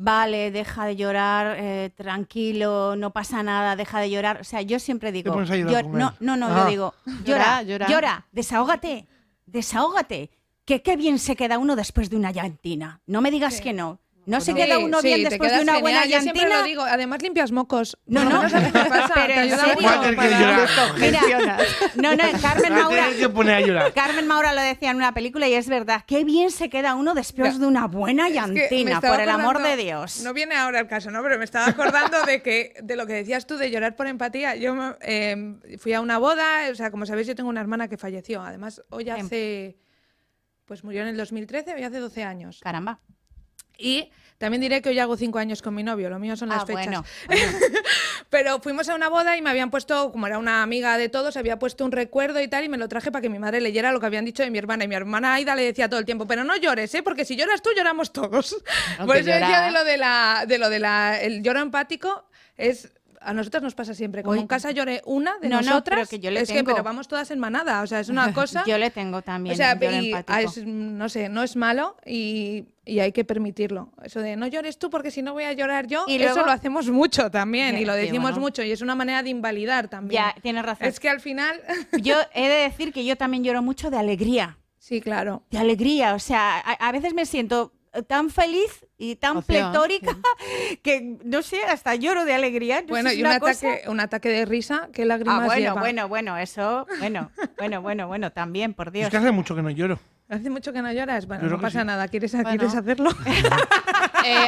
vale, deja de llorar, tranquilo, no pasa nada, deja de llorar. O sea, yo siempre digo, pones a llorar con él. yo Ah. digo, Llora, llora, desahógate, que qué bien se queda uno después de una llantina. No me digas que no. ¿No se queda uno bien te después de quedas una buena genial. Yo siempre llantina? lo digo, además limpias mocos. No, Por lo no. menos a mí me pasa, Pero te en ayuda serio, mucho Va a tener que para- llorar. Mira, Carmen Va a Maura... tener que poner a llorar. Carmen Maura lo decía en una película y es verdad, qué bien se queda uno después de una buena Es que me llantina, estaba por el amor acordando- de Dios. No viene ahora el caso, ¿no? Pero me estaba acordando de lo que decías tú, de llorar por empatía. Yo fui a una boda, o sea, como sabéis, yo tengo una hermana que falleció. Además, hoy hace... Pues murió en el 2013, hoy hace 12 años. Caramba. Y también diré que hoy hago 5 años con mi novio, lo mío son las fechas. Bueno. Pero fuimos a una boda y me habían puesto, como era una amiga de todos, había puesto un recuerdo y tal, y me lo traje para que mi madre leyera lo que habían dicho de mi hermana. Y mi hermana Aida le decía todo el tiempo, pero no llores, ¿eh? Porque si lloras tú, lloramos todos. Por que eso decía llorar. de lo de el lloro empático, es... A nosotras nos pasa siempre, como Uy. en casa llore una de No, no, nosotras, pero que yo le es que tengo. pero vamos todas en manada, o sea, es una cosa... Yo le tengo también O sea, el lloro y, empático. no sé, no es malo y hay que permitirlo. Eso de no llores tú porque si no voy a llorar yo, Y eso luego- lo hacemos mucho también y lo Sí, decimos bueno. mucho y es una manera de invalidar también. Ya, tienes razón. Es que al final... Yo he de decir que yo también lloro mucho de alegría. Sí, claro. De alegría, o sea, a veces me siento tan feliz y tan Emoción, pletórica que, no sé, hasta lloro de alegría. No Bueno, sé, es y una cosa... un ataque de risa, ¿qué lágrimas lleva? eso, bueno, también, por Es Dios. que hace mucho que no lloro. ¿Hace mucho que no lloras? Bueno, Yo creo no que pasa sí. nada. ¿Quieres Bueno. hacerlo?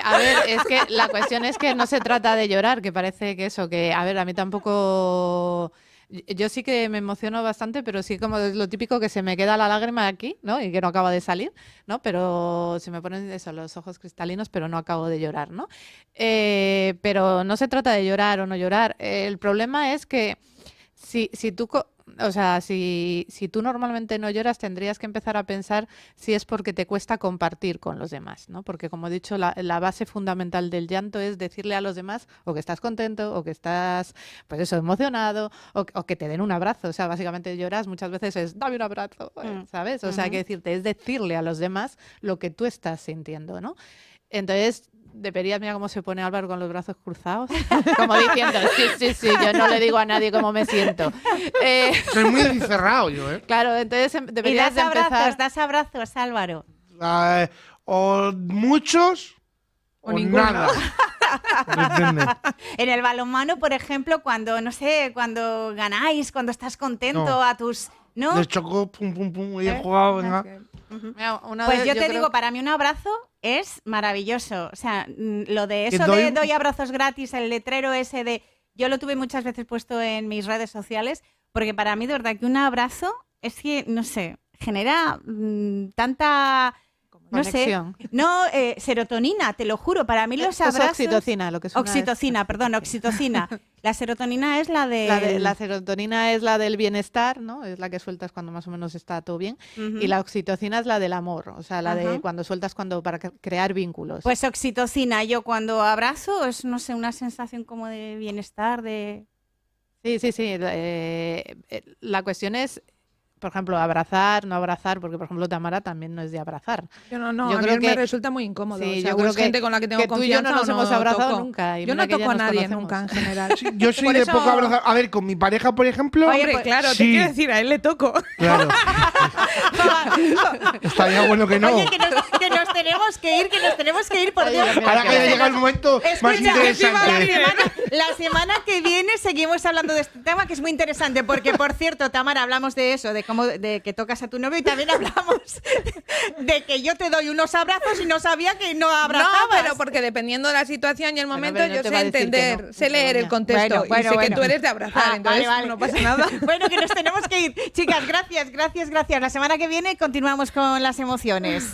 A ver, es que la cuestión es que no se trata de llorar, que parece que eso, que, a ver, a mí tampoco... Yo sí que me emociono bastante, pero sí como es lo típico que se me queda la lágrima aquí, ¿no? Y que no acaba de salir, ¿no? Pero se me ponen eso, los ojos cristalinos, pero no acabo de llorar, ¿no? Pero no se trata de llorar o no llorar. El problema es que si tú... O sea, si tú normalmente no lloras, tendrías que empezar a pensar si es porque te cuesta compartir con los demás, ¿no? Porque, como he dicho, la base fundamental del llanto es decirle a los demás o que estás contento o que estás, pues eso, emocionado o que te den un abrazo. O sea, básicamente lloras muchas veces es, dame un abrazo, ¿sabes? O sea, hay que decirte, es decirle a los demás lo que tú estás sintiendo, ¿no? Entonces... Deberías, mira cómo se pone Álvaro con los brazos cruzados, como diciendo, sí, yo no le digo a nadie cómo me siento. Soy muy encerrado yo, ¿eh? Claro, entonces Y deberías de empezar... das abrazos, Álvaro. O muchos o ninguno. nada. Depende. En el balonmano, por ejemplo, cuando, no sé, cuando ganáis, cuando estás contento No. a tus... ¿No? Les chocó, pum, pum, pum, y he jugado, venga. Mira, una Pues vez yo te creo- digo, para mí un abrazo es maravilloso. O sea, lo de Que eso de doy- doy abrazos gratis, el letrero ese de... Yo lo tuve muchas veces puesto en mis redes sociales, porque para mí de verdad que un abrazo es que, no sé, genera tanta... No sé, Conexión. no, serotonina, te lo juro, para mí los Esto es abrazos... oxitocina, lo que suena es- Oxitocina, perdón, oxitocina. La serotonina es la de... La serotonina es la del bienestar, ¿no? Es la que sueltas cuando más o menos está todo bien. Ujú. Y la oxitocina es la del amor, o sea, la de Ajá. cuando sueltas cuando para crear vínculos. Pues oxitocina, yo cuando abrazo es, no sé, una sensación como de bienestar, de... Sí. La cuestión es por ejemplo, abrazar, no abrazar, porque por ejemplo Tamara también no es de abrazar. Yo no, Yo a creo mí me que- resulta muy incómodo. Sí, o sea, yo o creo es que- gente con la que tengo que tú y yo confianza no nos o hemos abrazado toco. nunca, y Yo mira no que ya toco a nos nadie conocemos. nunca en general. Yo soy Por de eso- poco abrazar. A ver, con mi pareja, por ejemplo. Hombre, claro, te sí, quiero decir, a él le toco. claro. Estaría bueno que no. Oye, que nos tenemos que ir, por Dios. Ahora que ya llega el momento más Escucha, interesante. la semana que viene seguimos hablando de este tema que es muy interesante porque, por cierto, Tamara, hablamos de eso, de que tocas a tu novio y también hablamos de que yo te doy unos abrazos y no sabía que no abrazabas. No, pero porque dependiendo de la situación y el momento, pero no yo te sé va a decir que entender, no, sé leer el contexto y sé que tú eres de abrazar, entonces vale. no pasa nada. Bueno, que nos tenemos que ir. Chicas, gracias. La semana que viene continuamos con las emociones.